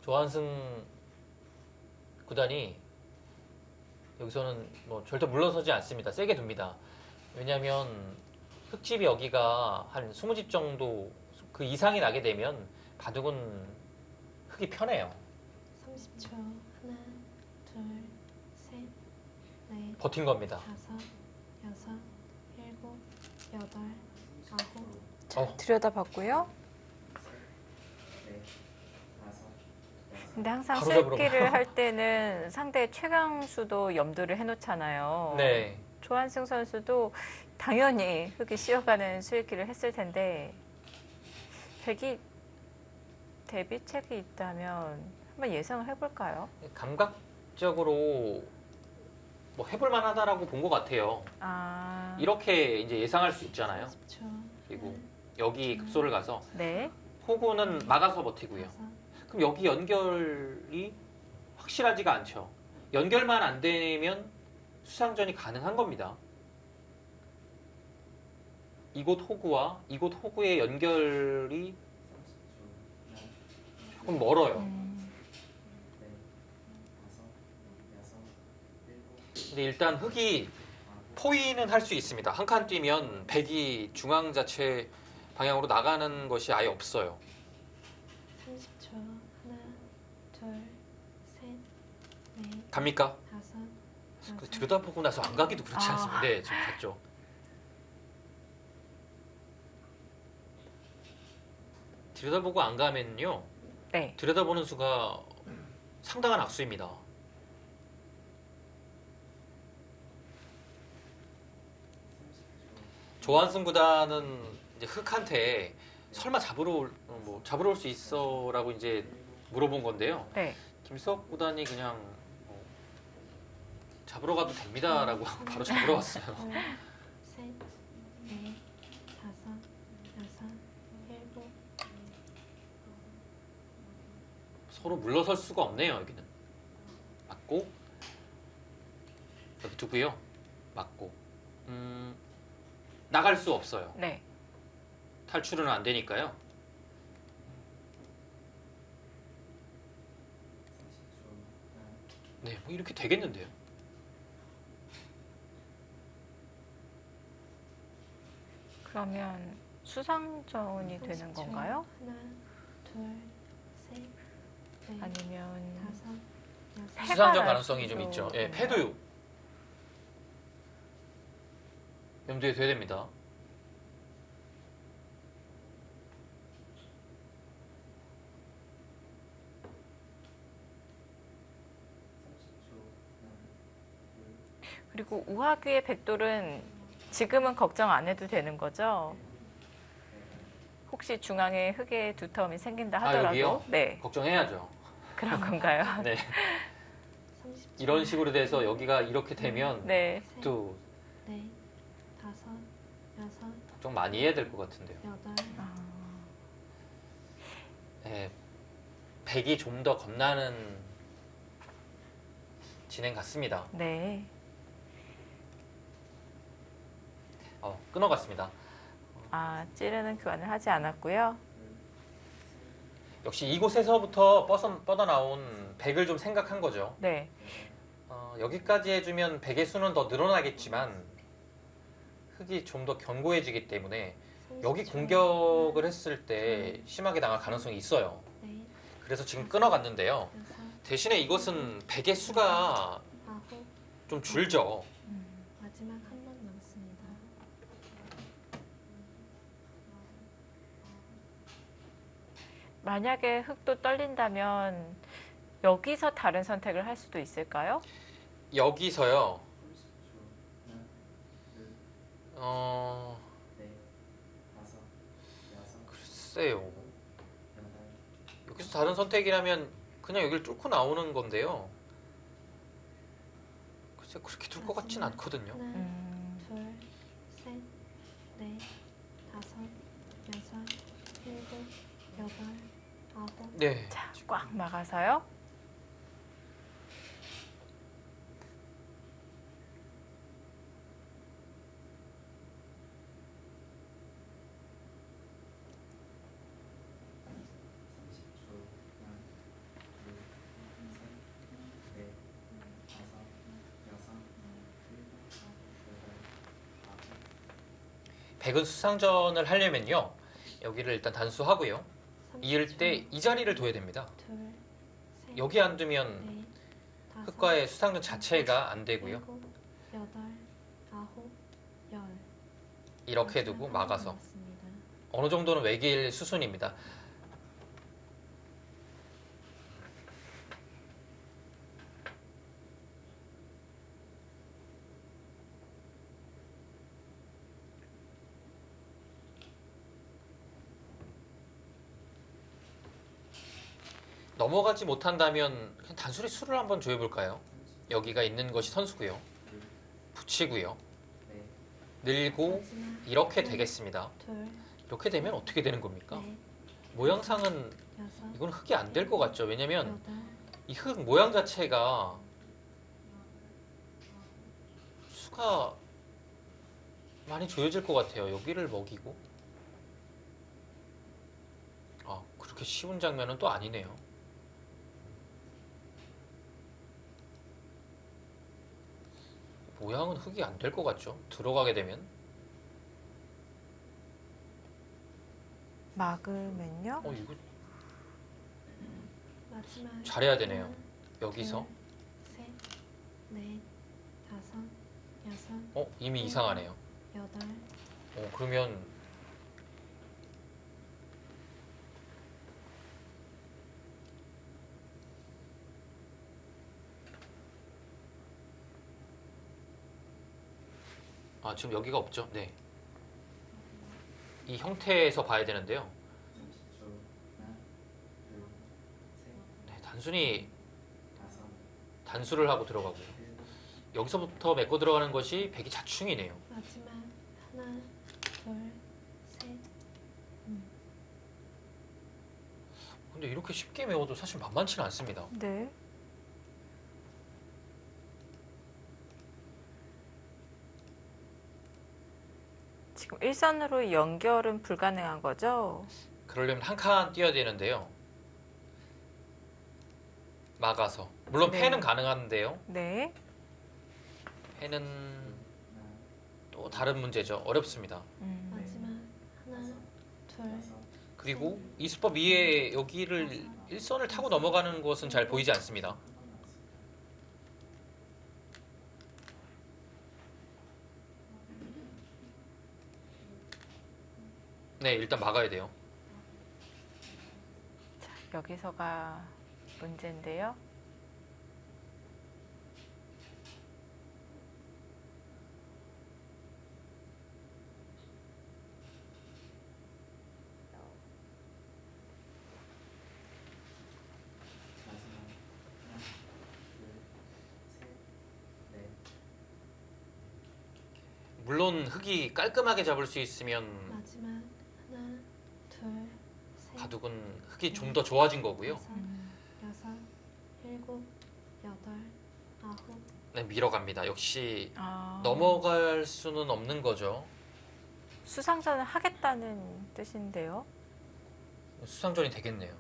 조한승 구단이 여기서는 뭐 절대 물러서지 않습니다. 세게 둡니다. 왜냐하면 흙집이 여기가 한 20집 정도 그 이상이 나게 되면 바둑은 흙이 편해요. 30초. 하나, 둘, 셋, 넷, 버틴 겁니다. 다섯, 여섯, 일곱, 여덟, 아홉. 어, 들여다봤고요. 근데 항상 바로 잡으러 수읽기를 가요. 할 때는 상대의 최강수도 염두를 해놓잖아요. 네. 조한승 선수도 당연히 흙이 씌어가는 수읽기를 했을 텐데 백이 대비책이 있다면 한번 예상을 해볼까요? 감각적으로 뭐 해볼 만하다라고 본 것 같아요. 아, 이렇게 이제 예상할 수 있잖아요. 30초. 그리고 여기 급소를 가서 네. 호구는 막아서 버티고요. 다섯, 그럼 여기 연결이 확실하지가 않죠. 연결만 안 되면 수상전이 가능한 겁니다. 이곳 호구와 이곳 호구의 연결이 조금 멀어요. 근데 일단 흙이 포위는 할 수 있습니다. 한 칸 뛰면 백이 중앙 자체 방향으로 나가는 것이 아예 없어요. 30초. 하나, 둘, 셋, 넷, 갑니까? 다섯, 그 여섯, 들여다보고 나서 안 가기도 그렇지 아. 않습니까? 네, 지금 갔죠. 들여다보고 안 가면요, 네. 들여다보는 수가 상당한 악수입니다. 조한승 구단은 이제 흑한테 설마 잡으러 올 수 있어라고 이제 물어본 건데요. 네. 김수혁 구단이 그냥 잡으러 가도 됩니다라고 하고 바로 잡으러 왔어요. 둘, 셋, 넷, 다섯, 여섯, 일곱, 서로 물러설 수가 없네요. 여기는 맞고 여기 두고요. 맞고 나갈 수 없어요. 네. 탈출은 안 되니까요. 네, 뭐 이렇게 되겠는데요. 그러면 수상전이 되는 30초. 건가요? 하나, 둘, 셋, 넷, 아니면 다섯, 여섯, 패가 수상전 날 가능성이 좀 수도 있죠. 예, 있나요? 패도 염두에 둬야 됩니다. 그리고 우하귀의 백돌은 지금은 걱정 안 해도 되는 거죠? 혹시 중앙에 흙의 두텀이 생긴다 하더라도 여기요? 네, 걱정해야죠. 그런 건가요? 네, 30초. 이런 식으로 돼서 여기가 이렇게 되면 네. 셋, 또 넷, 다섯, 여섯, 걱정 많이 해야 될 것 같은데요. 여덟, 아, 예, 백이 좀 더 겁나는 진행 같습니다. 네. 끊어갔습니다. 아, 찌르는 교환을 하지 않았고요. 역시 이곳에서부터 뻗어나온 백을 좀 생각한 거죠. 네. 여기까지 해주면 백의 수는 더 늘어나겠지만 흙이 좀 더 견고해지기 때문에 여기 30초. 공격을 했을 때 심하게 당할 가능성이 있어요. 넷, 그래서 지금 끊어갔는데요. 여섯, 대신에 이것은 백의 수가 아홉, 좀 줄죠. 마지막 한 번 남았습니다. 만약에 흙도 떨린다면 여기서 다른 선택을 할 수도 있을까요? 여기서요. 글쎄요. 여기서 다른 선택이라면 그냥 여기를 뚫고 나오는 건데요. 글쎄 그렇게 둘 것 같진 않거든요. 하나, 음, 둘, 셋, 넷, 다섯, 여섯, 일곱, 여덟, 아홉, 네. 자, 꽉 막아서요. 백은 수상전을 하려면요. 여기를 일단 단수하고요. 이을 30초. 때 이 자리를 둬야 됩니다. 둘, 셋, 여기 안 두면 넷, 다섯, 흙과의 수상전 자체가 안 되고요. 일곱, 여덟, 아홉, 열. 이렇게 마지막 두고 한 번 막아서 남았습니다. 어느 정도는 외길 수순입니다. 넘어가지 못한다면 그냥 단순히 수를 한번 조여볼까요? 여기가 있는 것이 선수고요. 붙이고요. 늘고 마지막 이렇게 되겠습니다. 둘, 이렇게 되면 어떻게 되는 겁니까? 넷, 모양상은 여섯, 이건 흙이 안 될 것 같죠. 왜냐면 여덟, 이 흙 모양 자체가 수가 많이 조여질 것 같아요. 여기를 먹이고 그렇게 쉬운 장면은 또 아니네요. 모양은 흙이 안 될 것 같죠. 들어가게 되면 막으면요. 이거 마지막 잘해야 되네요. 하나, 여기서 둘, 셋, 넷, 다섯, 여섯, 이미 이상하네요. 여덟, 그러면 지금 여기가 없죠? 네. 이 형태에서 봐야 되는데요. 네, 단순히 단수를 하고 들어가고요. 여기서부터 메꿔 들어가는 것이 백이 자충이네요. 마지막 하나, 둘, 셋. 근데 이렇게 쉽게 메워도 사실 만만치는 않습니다. 네. 지금 일선으로 연결은 불가능한 거죠? 그러려면 한 칸 띄어야 되는데요. 막아서. 물론 네. 패는 가능한데요. 네. 패는 또 다른 문제죠. 어렵습니다. 마지막 하나, 둘, 그리고 이 수법 위에 여기를 일선을 타고 넘어가는 것은 잘 보이지 않습니다. 네, 일단 막아야 돼요. 여기서가 문제인데요. 물론 흙이 깔끔하게 잡을 수 있으면 마지막 하나, 둘, 셋, 바둑은 흙이 좀 더 좋아진 거고요. 다섯, 여섯, 일곱, 여덟, 아홉. 네, 밀어갑니다. 역시 아, 넘어갈 수는 없는 거죠. 수상전을 하겠다는 뜻인데요. 수상전이 되겠네요.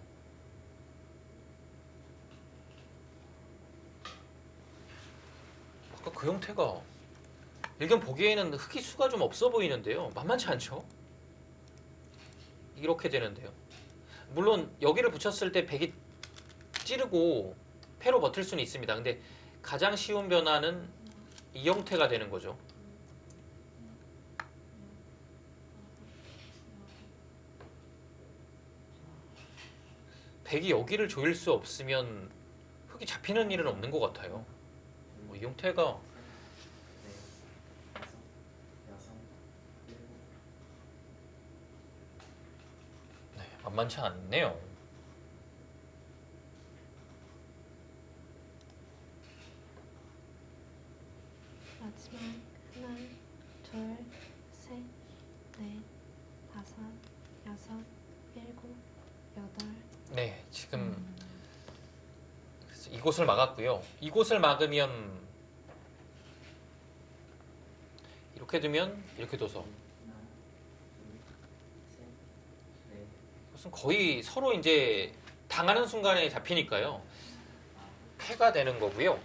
아까 그 형태가 일견 보기에는 흙이 수가 좀 없어 보이는데요. 만만치 않죠? 이렇게 되는데요. 물론 여기를 붙였을 때 백이 찌르고 패로 버틸 수는 있습니다. 근데 가장 쉬운 변화는 이 형태가 되는 거죠. 백이 여기를 조일 수 없으면 흙이 잡히는 일은 없는 것 같아요. 이 형태가 만만치 않네요. 마지막 하나, 둘, 셋, 넷, 다섯, 여섯, 일곱, 여덟. 네, 지금 그래서 이곳을 막았고요. 이곳을 막으면 이렇게 두면 이렇게 둬서 그것은 거의 서로 이제 당하는 순간에 잡히니까요. 패가 되는 거고요.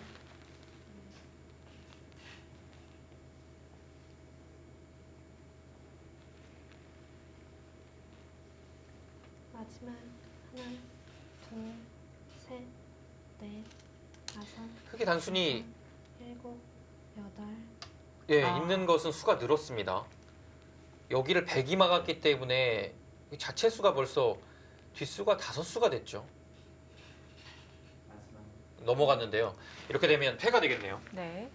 마지막 하나, 둘, 셋, 넷, 다섯, 흙이 단순히 일곱, 여덟. 있는 것은 수가 늘었습니다. 여기를 100이 막았기 때문에 자체 수가 벌써 뒷수가 5수가 됐죠. 넘어갔는데요. 이렇게 되면 패가 되겠네요. 네.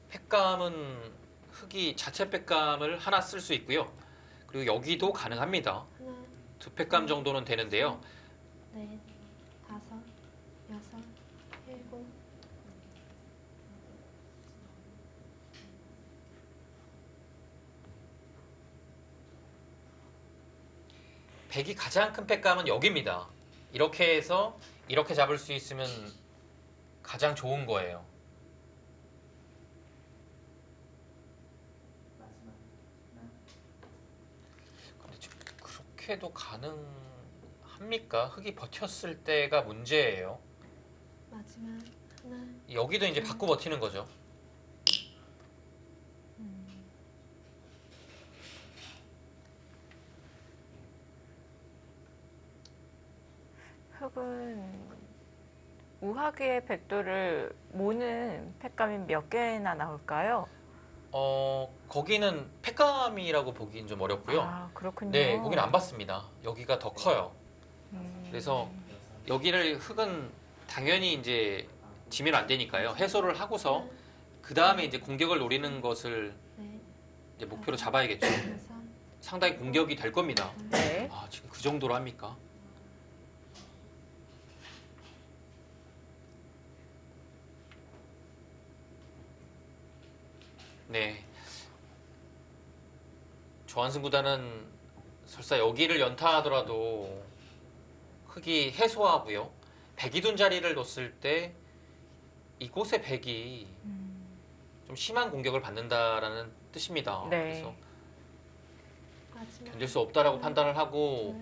팩감은 흙이 자체 팩감을 하나 쓸 수 있고요. 그리고 여기도 가능합니다. 하나, 2팩감 정도는 되는데요. 넷, 다섯, 여섯, 일곱. 백이 가장 큰 팩감은 여기입니다. 이렇게 해서 이렇게 잡을 수 있으면 가장 좋은 거예요. 근데 지금 그렇게도 가능합니까? 흙이 버텼을 때가 문제예요. 마지막 하나, 여기도 이제 받고 버티는 거죠. 흙은 우하기의 백도를 모는 팩감이 몇 개나 나올까요? 거기는 팩감이라고 보기는 좀 어렵고요. 아, 그렇군요. 네, 거기는 안 봤습니다. 여기가 더 커요. 음, 그래서 여기를 흙은 당연히 이제 지면 안 되니까요. 해소를 하고서 그 다음에 이제 공격을 노리는 것을 넷, 이제 목표로 잡아야겠죠. 다섯, 상당히 공격이 될 겁니다. 네. 아, 지금 그 정도로 합니까? 네. 조한승 구단은 설사 여기를 연타하더라도 흙이 해소하고요. 백이 둔 자리를 뒀을 때 이곳의 백이 좀 심한 공격을 받는다라는 뜻입니다. 네. 그래서 마지막 견딜 수 없다라고 판단을 하고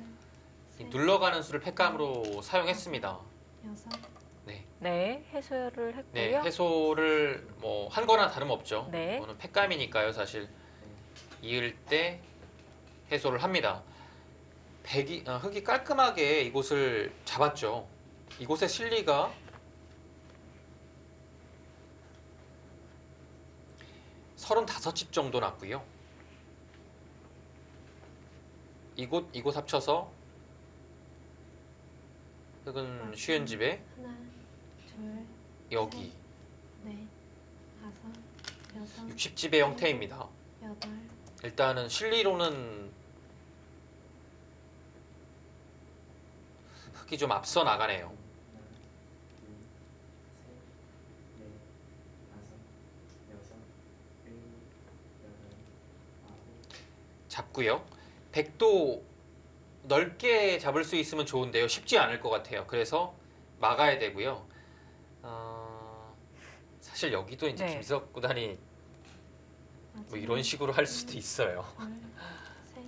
둘, 이 셋, 눌러가는 수를 팩감으로 사용했습니다. 여섯, 네. 네, 해소를 했고요. 네, 해소를 뭐 한 거나 다름없죠. 네. 이거는 팩감이니까요, 사실. 이을 때 해소를 합니다. 흙이 깔끔하게 이곳을 잡았죠. 이곳의 실리가 35집 정도 났고요. 이곳 합쳐서 흙은 쉬운 집에 하나, 둘, 여기 넷, 다섯, 여섯, 60집의 형태입니다. 여덟, 일단은 실리로는 흙이 좀 앞서 나가네요. 잡고요. 백도 넓게 잡을 수 있으면 좋은데요. 쉽지 않을 것 같아요. 그래서 막아야 되고요. 사실 여기도 이제 네. 김석 구단이 뭐 마지막 이런 식으로 할 수도 있어요. 둘, 셋,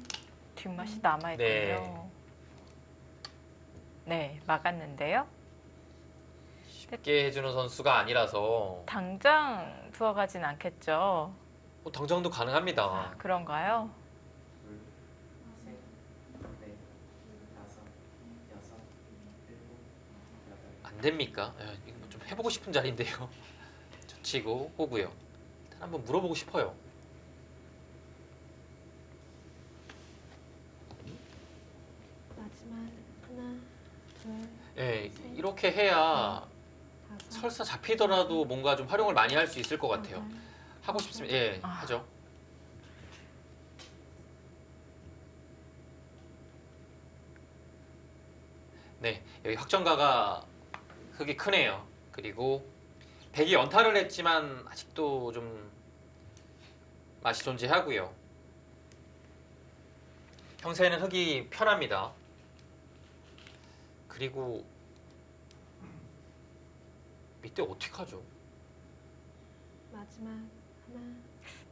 뒷맛이 남아있군요. 네. 네, 막았는데요. 쉽게 해주는 선수가 아니라서 당장 부어가진 않겠죠. 뭐 당장도 가능합니다. 아, 그런가요? 안 됩니까? 이거 뭐좀 해보고 싶은 자리인데요. 젖히고 오고요. 일단 한번 물어보고 싶어요. 마지막 하나, 둘, 예, 이렇게 해야 다섯, 설사 잡히더라도 뭔가 좀 활용을 많이 할 수 있을 것 같아요. 여덟, 하고 싶습니다. 예, 아. 하죠. 네, 여기 확정가가 흙이 크네요. 그리고 백이 연타를 했지만 아직도 좀 맛이 존재하고요. 형세는 흙이 편합니다. 그리고 밑에 어떻게 하죠? 마지막 하나,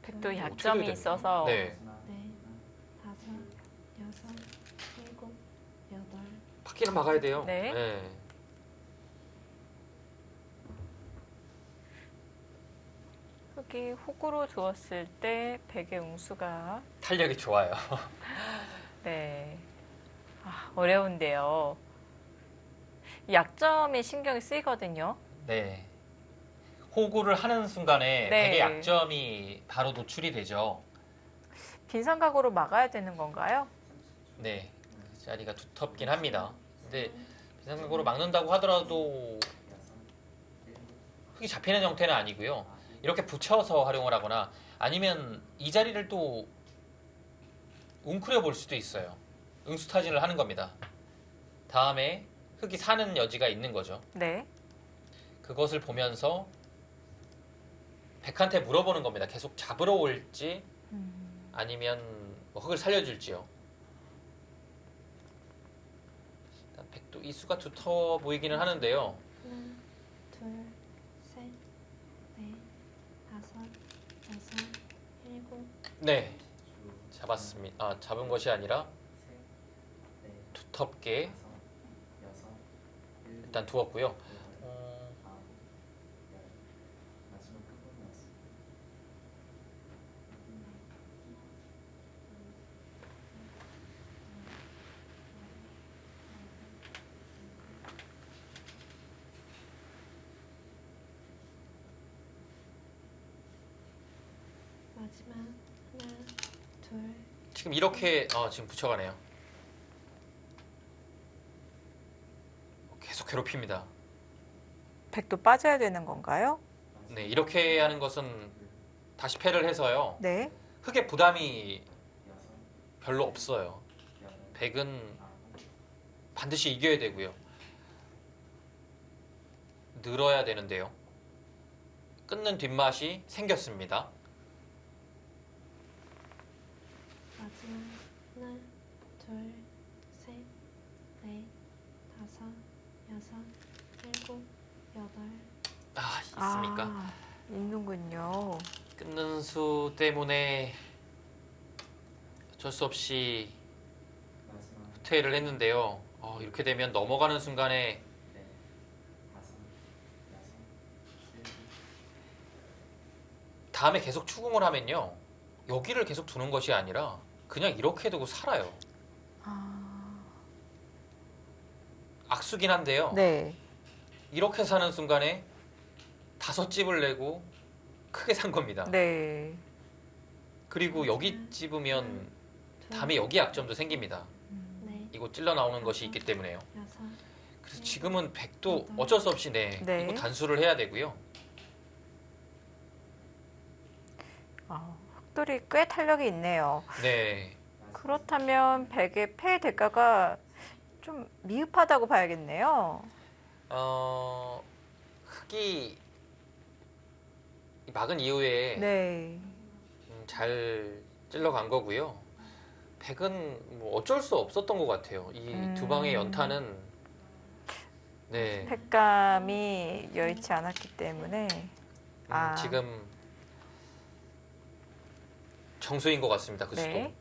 백도 둘, 약점이 어떻게 있어서 네, 넷, 다섯, 여섯, 일곱, 여덟, 바퀴는 막아야 돼요. 네. 흙이 호구로 주었을 때 백의 응수가 탄력이 좋아요. 네. 아, 어려운데요. 약점에 신경이 쓰이거든요. 네. 호구를 하는 순간에 네. 백의 약점이 바로 노출이 되죠. 빈삼각으로 막아야 되는 건가요? 네. 그 자리가 두텁긴 합니다. 근데 비상각으로 막는다고 하더라도 흙이 잡히는 형태는 아니고요. 이렇게 붙여서 활용을 하거나 아니면 이 자리를 또 웅크려 볼 수도 있어요. 응수타진을 하는 겁니다. 다음에 흙이 사는 여지가 있는 거죠. 네. 그것을 보면서 백한테 물어보는 겁니다. 계속 잡으러 올지 아니면 뭐 흙을 살려줄지요. 일단 백도 이수가 두터워 보이기는 하는데요. 하나, 둘, 셋, 넷, 다섯, 여섯, 일곱, 네, 잡았습니다. 아, 잡은 것이 아니라 두텁게 일단 두었고요. 마지막 하나, 둘, 지금 이렇게 지금 붙여가네요. 계속 괴롭힙니다. 백도 빠져야 되는 건가요? 네, 이렇게 하는 것은 다시 패를 해서요. 네. 흑의 부담이 별로 없어요. 백은 반드시 이겨야 되고요. 늘어야 되는데요. 끊는 뒷맛이 생겼습니다. 마지막 하나, 둘, 셋, 넷, 다섯, 여섯, 일곱, 여덟. 있습니까? 있는군요. 끊는 수 때문에 어쩔 수 없이 후퇴를 했는데요. 이렇게 되면 넘어가는 순간에 다음에 계속 추궁을 하면요. 여기를 계속 두는 것이 아니라 그냥 이렇게 두고 살아요. 악수긴 한데요. 네. 이렇게 사는 순간에 5집을 내고 크게 산 겁니다. 네. 그리고 여기 집으면 다음에 여기 약점도 생깁니다. 넷, 이거 찔러 나오는 것이 있기 때문에요. 여섯. 그래서 지금은 백도 어쩔 수 없이 네. 이거 단수를 해야 되고요. 흑돌이 꽤 탄력이 있네요. 네. 그렇다면 백의 패 대가가 좀 미흡하다고 봐야겠네요. 흑이 막은 이후에 네. 잘 찔러간 거고요. 백은 뭐 어쩔 수 없었던 것 같아요. 이 두 방의 연타는 네. 팩감이 여의치 않았기 때문에 지금 정수인 것 같습니다. 그 수도. 네.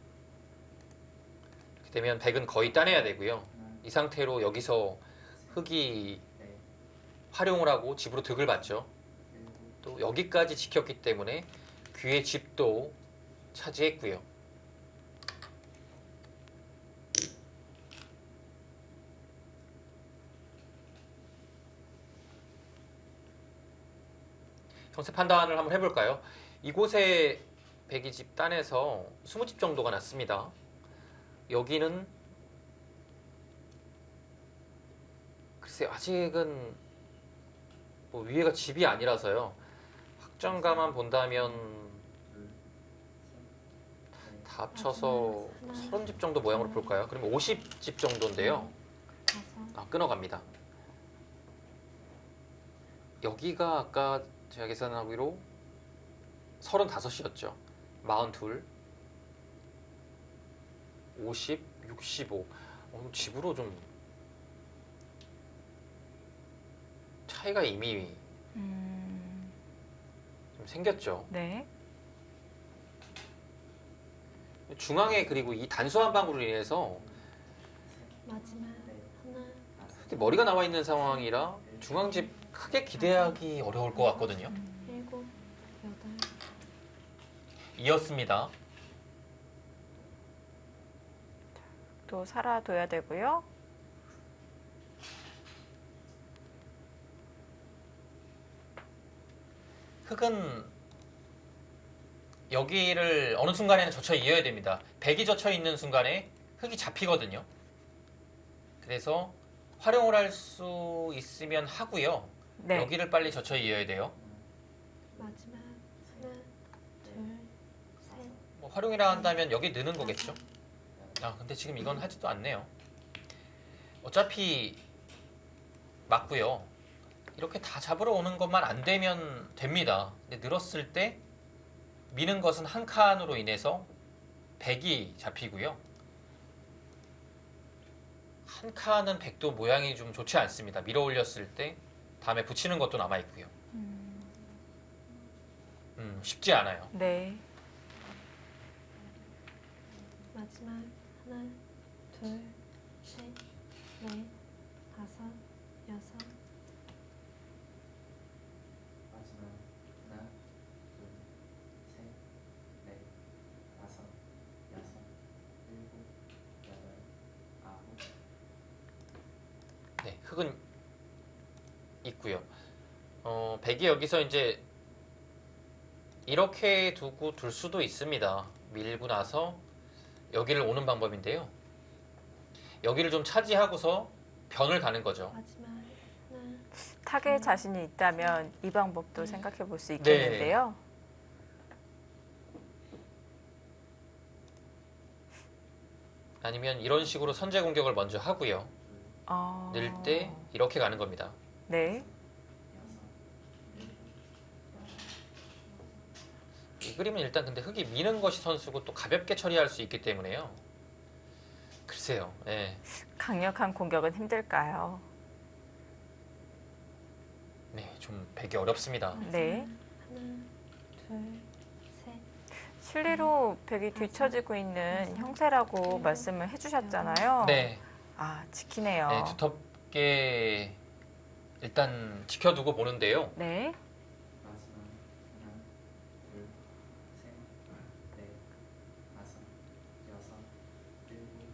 이렇게 되면 백은 거의 따내야 되고요. 이 상태로 여기서 흑이 활용을 하고 집으로 득을 받죠. 또 여기까지 지켰기 때문에 귀의 집도 차지했고요. 형세 판단을 한번 해볼까요? 이곳에 백이 집 따내서 20집 정도가 났습니다. 여기는 글쎄 아직은 뭐 위에가 집이 아니라서요. 확정가만 본다면 다 합쳐서 30집 정도 모양으로 볼까요? 그러면 50집 정도인데요. 다섯. 끊어갑니다. 여기가 아까 제가 계산하기로 35이었죠. 42, 50, 65. 집으로 좀 차이가 이미 좀 생겼죠. 네. 중앙에 그리고 이 단수한 방으로 인해서 마지막 하나, 머리가 나와 있는 상황이라 중앙집 크게 기대하기 어려울 것 같거든요. 일곱, 여덟. 이었습니다. 또 살아둬야 되고요. 흑은 여기를 어느 순간에는 젖혀 이어야 됩니다. 백이 젖혀 있는 순간에 흑이 잡히거든요. 그래서 활용을 할 수 있으면 하고요. 네. 여기를 빨리 젖혀 이어야 돼요. 마지막 하나, 둘, 셋. 뭐 활용이라 한다면 여기 넣는 거겠죠. 근데 지금 이건 하지도 않네요. 어차피 맞고요. 이렇게 다 잡으러 오는 것만 안 되면 됩니다. 근데 늘었을 때 미는 것은 한 칸으로 인해서 백이 잡히고요. 한 칸은 백도 모양이 좀 좋지 않습니다. 밀어 올렸을 때 다음에 붙이는 것도 남아 있고요. 쉽지 않아요. 네. 마지막 하나, 둘, 셋, 넷, 다섯, 여섯. 마지막 하나, 둘, 셋, 넷, 다섯, 여섯, 일곱, 여덟, 아홉. 네, 흑은 있고요. 백이 여기서 이제 이렇게 두고 둘 수도 있습니다. 밀고 나서 여기를 오는 방법인데요. 여기를 좀 차지하고서 변을 가는 거죠. 마지막 하나, 타겟 자신이 있다면 이 방법도 생각해 볼 수 있겠는데요. 아니면 이런 식으로 선제 공격을 먼저 하고요. 늘 때 이렇게 가는 겁니다. 네. 이 그림은 일단 근데 흙이 미는 것이 선수고 또 가볍게 처리할 수 있기 때문에요. 글쎄요. 예. 강력한 공격은 힘들까요? 네, 좀 배기 어렵습니다. 네. 하나, 둘, 셋. 실리로 백이 뒤처지고 있는 형세라고 말씀을 해주셨잖아요. 네. 아, 지키네요. 네, 두텁게 일단 지켜두고 보는데요. 네. 마지막 하나, 둘, 셋, 넷, 다섯, 여섯, 일곱,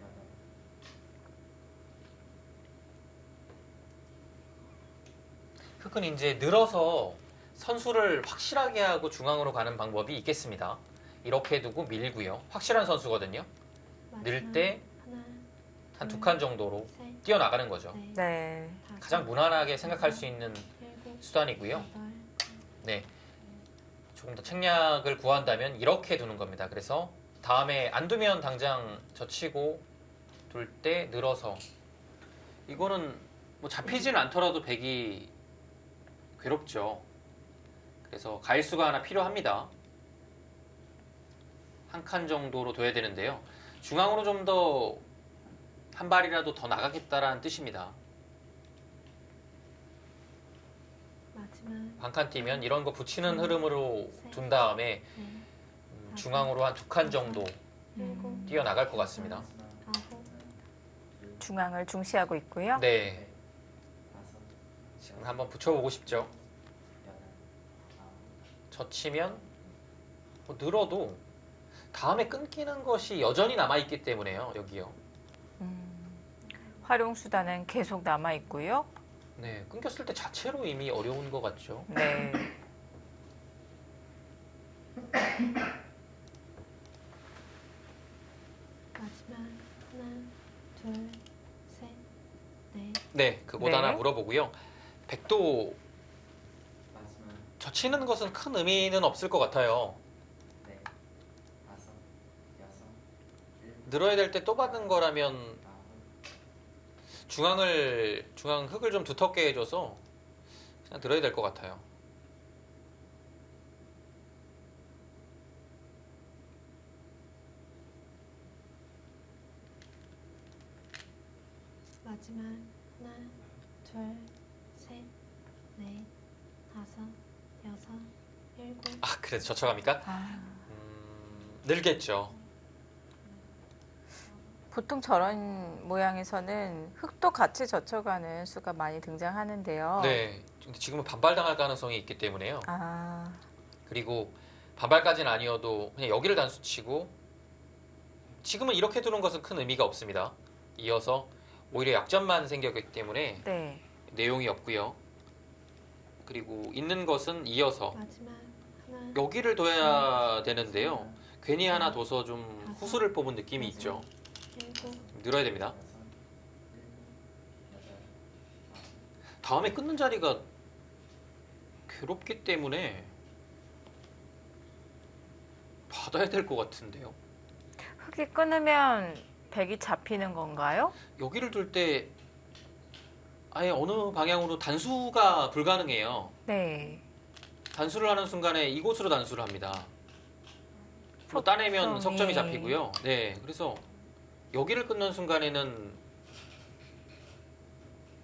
여덟. 흙은 이제 늘어서 선수를 확실하게 하고 중앙으로 가는 방법이 있겠습니다. 이렇게 두고 밀고요. 확실한 선수거든요. 늘 때 한 두 칸 정도로 셋, 뛰어나가는 거죠. 넷, 네. 다섯, 가장 무난하게 생각할 수 있는 일곱, 수단이고요. 여덟. 네, 조금 더 책략을 구한다면 이렇게 두는 겁니다. 그래서 다음에 안 두면 당장 젖히고 둘 때 늘어서 이거는 뭐 잡히진 않더라도 백이 괴롭죠. 그래서 가일수가 하나 필요합니다. 한 칸 정도로 둬야 되는데요. 중앙으로 좀 더 한 발이라도 더 나가겠다라는 뜻입니다. 마지막 반칸 뛰면 이런 거 붙이는 흐름으로 둔 다음에 넷, 중앙으로 한 두 칸 정도 일곱, 뛰어나갈 것 같습니다. 마지막 아홉, 중앙을 중시하고 있고요. 네, 다섯, 지금 한번 붙여보고 싶죠. 여덟, 아홉. 젖히면 뭐 늘어도 다음에 끊기는 것이 여전히 남아있기 때문에요. 여기요. 활용 수단은 계속 남아 있고요. 네, 끊겼을 때 자체로 이미 어려운 것 같죠. 네. 마지막 하나, 둘, 셋, 넷, 네, 그곳 네. 하나 물어보고요. 백도 마지막 젖히는 것은 큰 의미는 없을 것 같아요. 넷, 다섯, 여섯, 일곱, 늘어야 될 때 또 받는 거라면 아홉. 중앙 흙을 좀 두텁게 해줘서 그냥 늘어야 될 것 같아요. 마지막 하나, 둘, 셋, 넷, 다섯, 여섯, 일곱. 아, 그래도 젖혀갑니까? 아, 늘겠죠. 보통 저런 모양에서는 흙도 같이 젖혀가는 수가 많이 등장하는데요. 네, 근데 지금은 반발당할 가능성이 있기 때문에요. 아, 그리고 반발까지는 아니어도 그냥 여기를 단수 치고 지금은 이렇게 두는 것은 큰 의미가 없습니다. 이어서 오히려 약점만 생겼기 때문에 네. 내용이 없고요. 그리고 있는 것은 이어서 마지막 하나, 여기를 둬야 되는데요. 괜히 하나 둬서 좀 후수를 뽑은 느낌이 있죠. 일곱, 늘어야 됩니다. 여섯, 일곱, 여덟, 아홉. 다음에 끊는 자리가 괴롭기 때문에 받아야 될 것 같은데요. 흙이 끊으면 백이 잡히는 건가요? 여기를 둘 때 아예 어느 방향으로 단수가 불가능해요. 네. 단수를 하는 순간에 이곳으로 단수를 합니다. 뭐 따내면 석점이 잡히고요. 네, 그래서 여기를 끊는 순간에는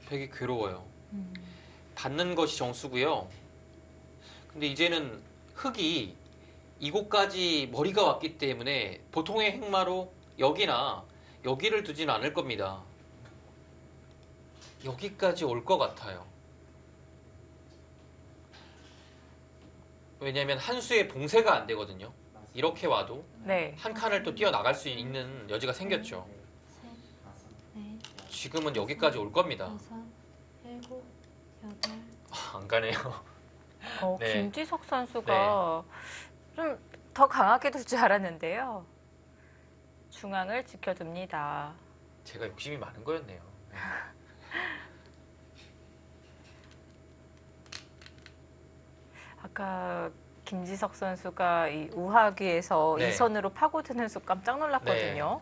백이 괴로워요. 받는 것이 정수고요. 근데 이제는 흙이 이곳까지 머리가 왔기 때문에 보통의 흑마로 여기나 여기를 두지는 않을 겁니다. 여기까지 올 것 같아요. 왜냐하면 한 수의 봉쇄가 안 되거든요. 이렇게 와도 네. 한 칸을 또 뛰어나갈 수 있는 여지가 생겼죠. 셋, 다섯, 넷, 지금은 여기까지 올 겁니다. 여섯, 일곱, 여덟, 안 가네요. 네. 김지석 선수가 좀 더 강하게 둘 줄 알았는데요. 중앙을 지켜둡니다. 제가 욕심이 많은 거였네요. 네. 아까 김지석 선수가 이 우하기에서 네. 이 선으로 파고드는 수 깜짝 놀랐거든요.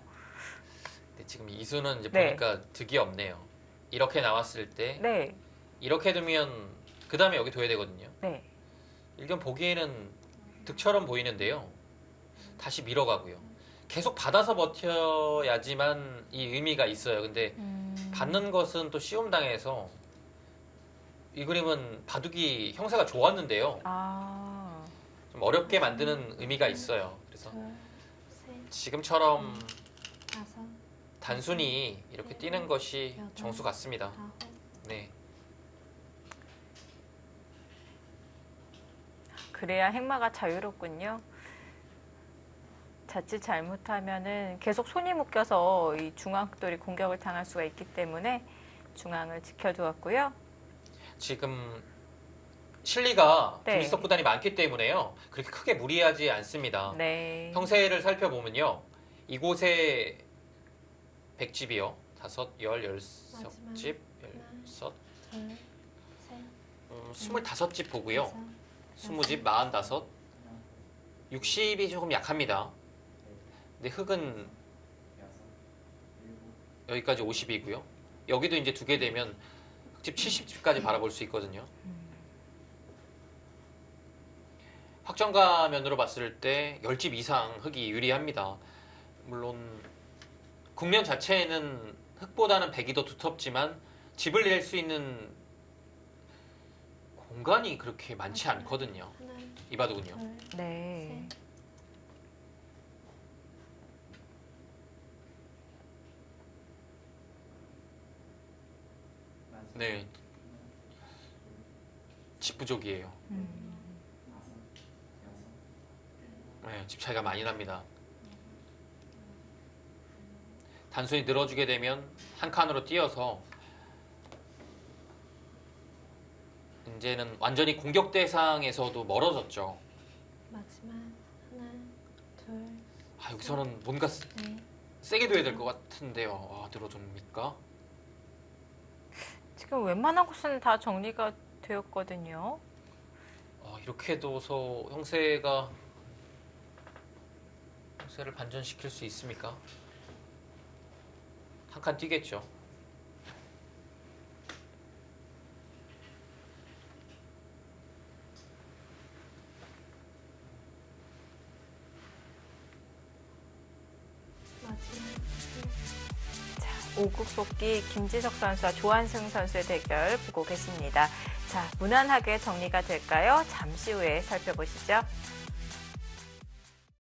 근데 지금 이수는 이제 네. 보니까 득이 없네요. 이렇게 나왔을 때 네, 이렇게 두면 그 다음에 여기 둬야 되거든요. 네. 일견 보기에는 득처럼 보이는데요. 다시 밀어가고요. 계속 받아서 버텨야지만 이 의미가 있어요. 근데 받는 것은 또 시험당해서 이 그림은 바둑이 형사가 좋았는데요. 아, 좀 어렵게 만드는 의미가 있어요. 그래서 둘, 셋, 지금처럼 다섯, 단순히 이렇게 뛰는 것이 정수 같습니다. 아홉, 네. 그래야 행마가 자유롭군요. 자칫 잘못하면은 계속 손이 묶여서 이 중앙돌이 공격을 당할 수가 있기 때문에 중앙을 지켜두었고요. 지금 실리가 네. 김지석 구단이 많기 때문에요. 그렇게 크게 무리하지 않습니다. 네. 형세를 살펴보면요. 이곳에 100집이요. 5, 10, 16집, 16, 둘, 셋, 25집 보고요. 다섯, 20집, 45, 60이 조금 약합니다. 근데 흙은 여섯, 일곱, 여기까지 50이고요. 여기도 이제 두 개 되면 흙집 70집까지 바라볼 수 있거든요. 확정가면으로 봤을 때 10집 이상 흙이 유리합니다. 물론 국면 자체에는 흙보다는 백이 더 두텁지만 집을 낼 수 있는 공간이 그렇게 많지 않거든요. 하나, 이 바둑은요. 둘, 네. 셋, 마지막 네, 집 부족이에요. 다섯, 여섯, 일곱, 네, 집 차이가 많이 납니다. 단순히 늘어주게 되면 한 칸으로 뛰어서 이제는 완전히 공격 대상에서도 멀어졌죠. 마지막 하나, 둘, 아, 여기서는 뭔가 넷, 세게 둬야 될 것 같은데요. 아, 늘어줍니까? 지금 웬만한 곳은 다 정리가 되었거든요. 아, 이렇게 둬서 형세를 반전시킬 수 있습니까? 한 칸 뛰겠죠. 마지막 오국 복귀 김지석 선수와 조한승 선수의 대결 보고 계십니다. 자, 무난하게 정리가 될까요? 잠시 후에 살펴보시죠.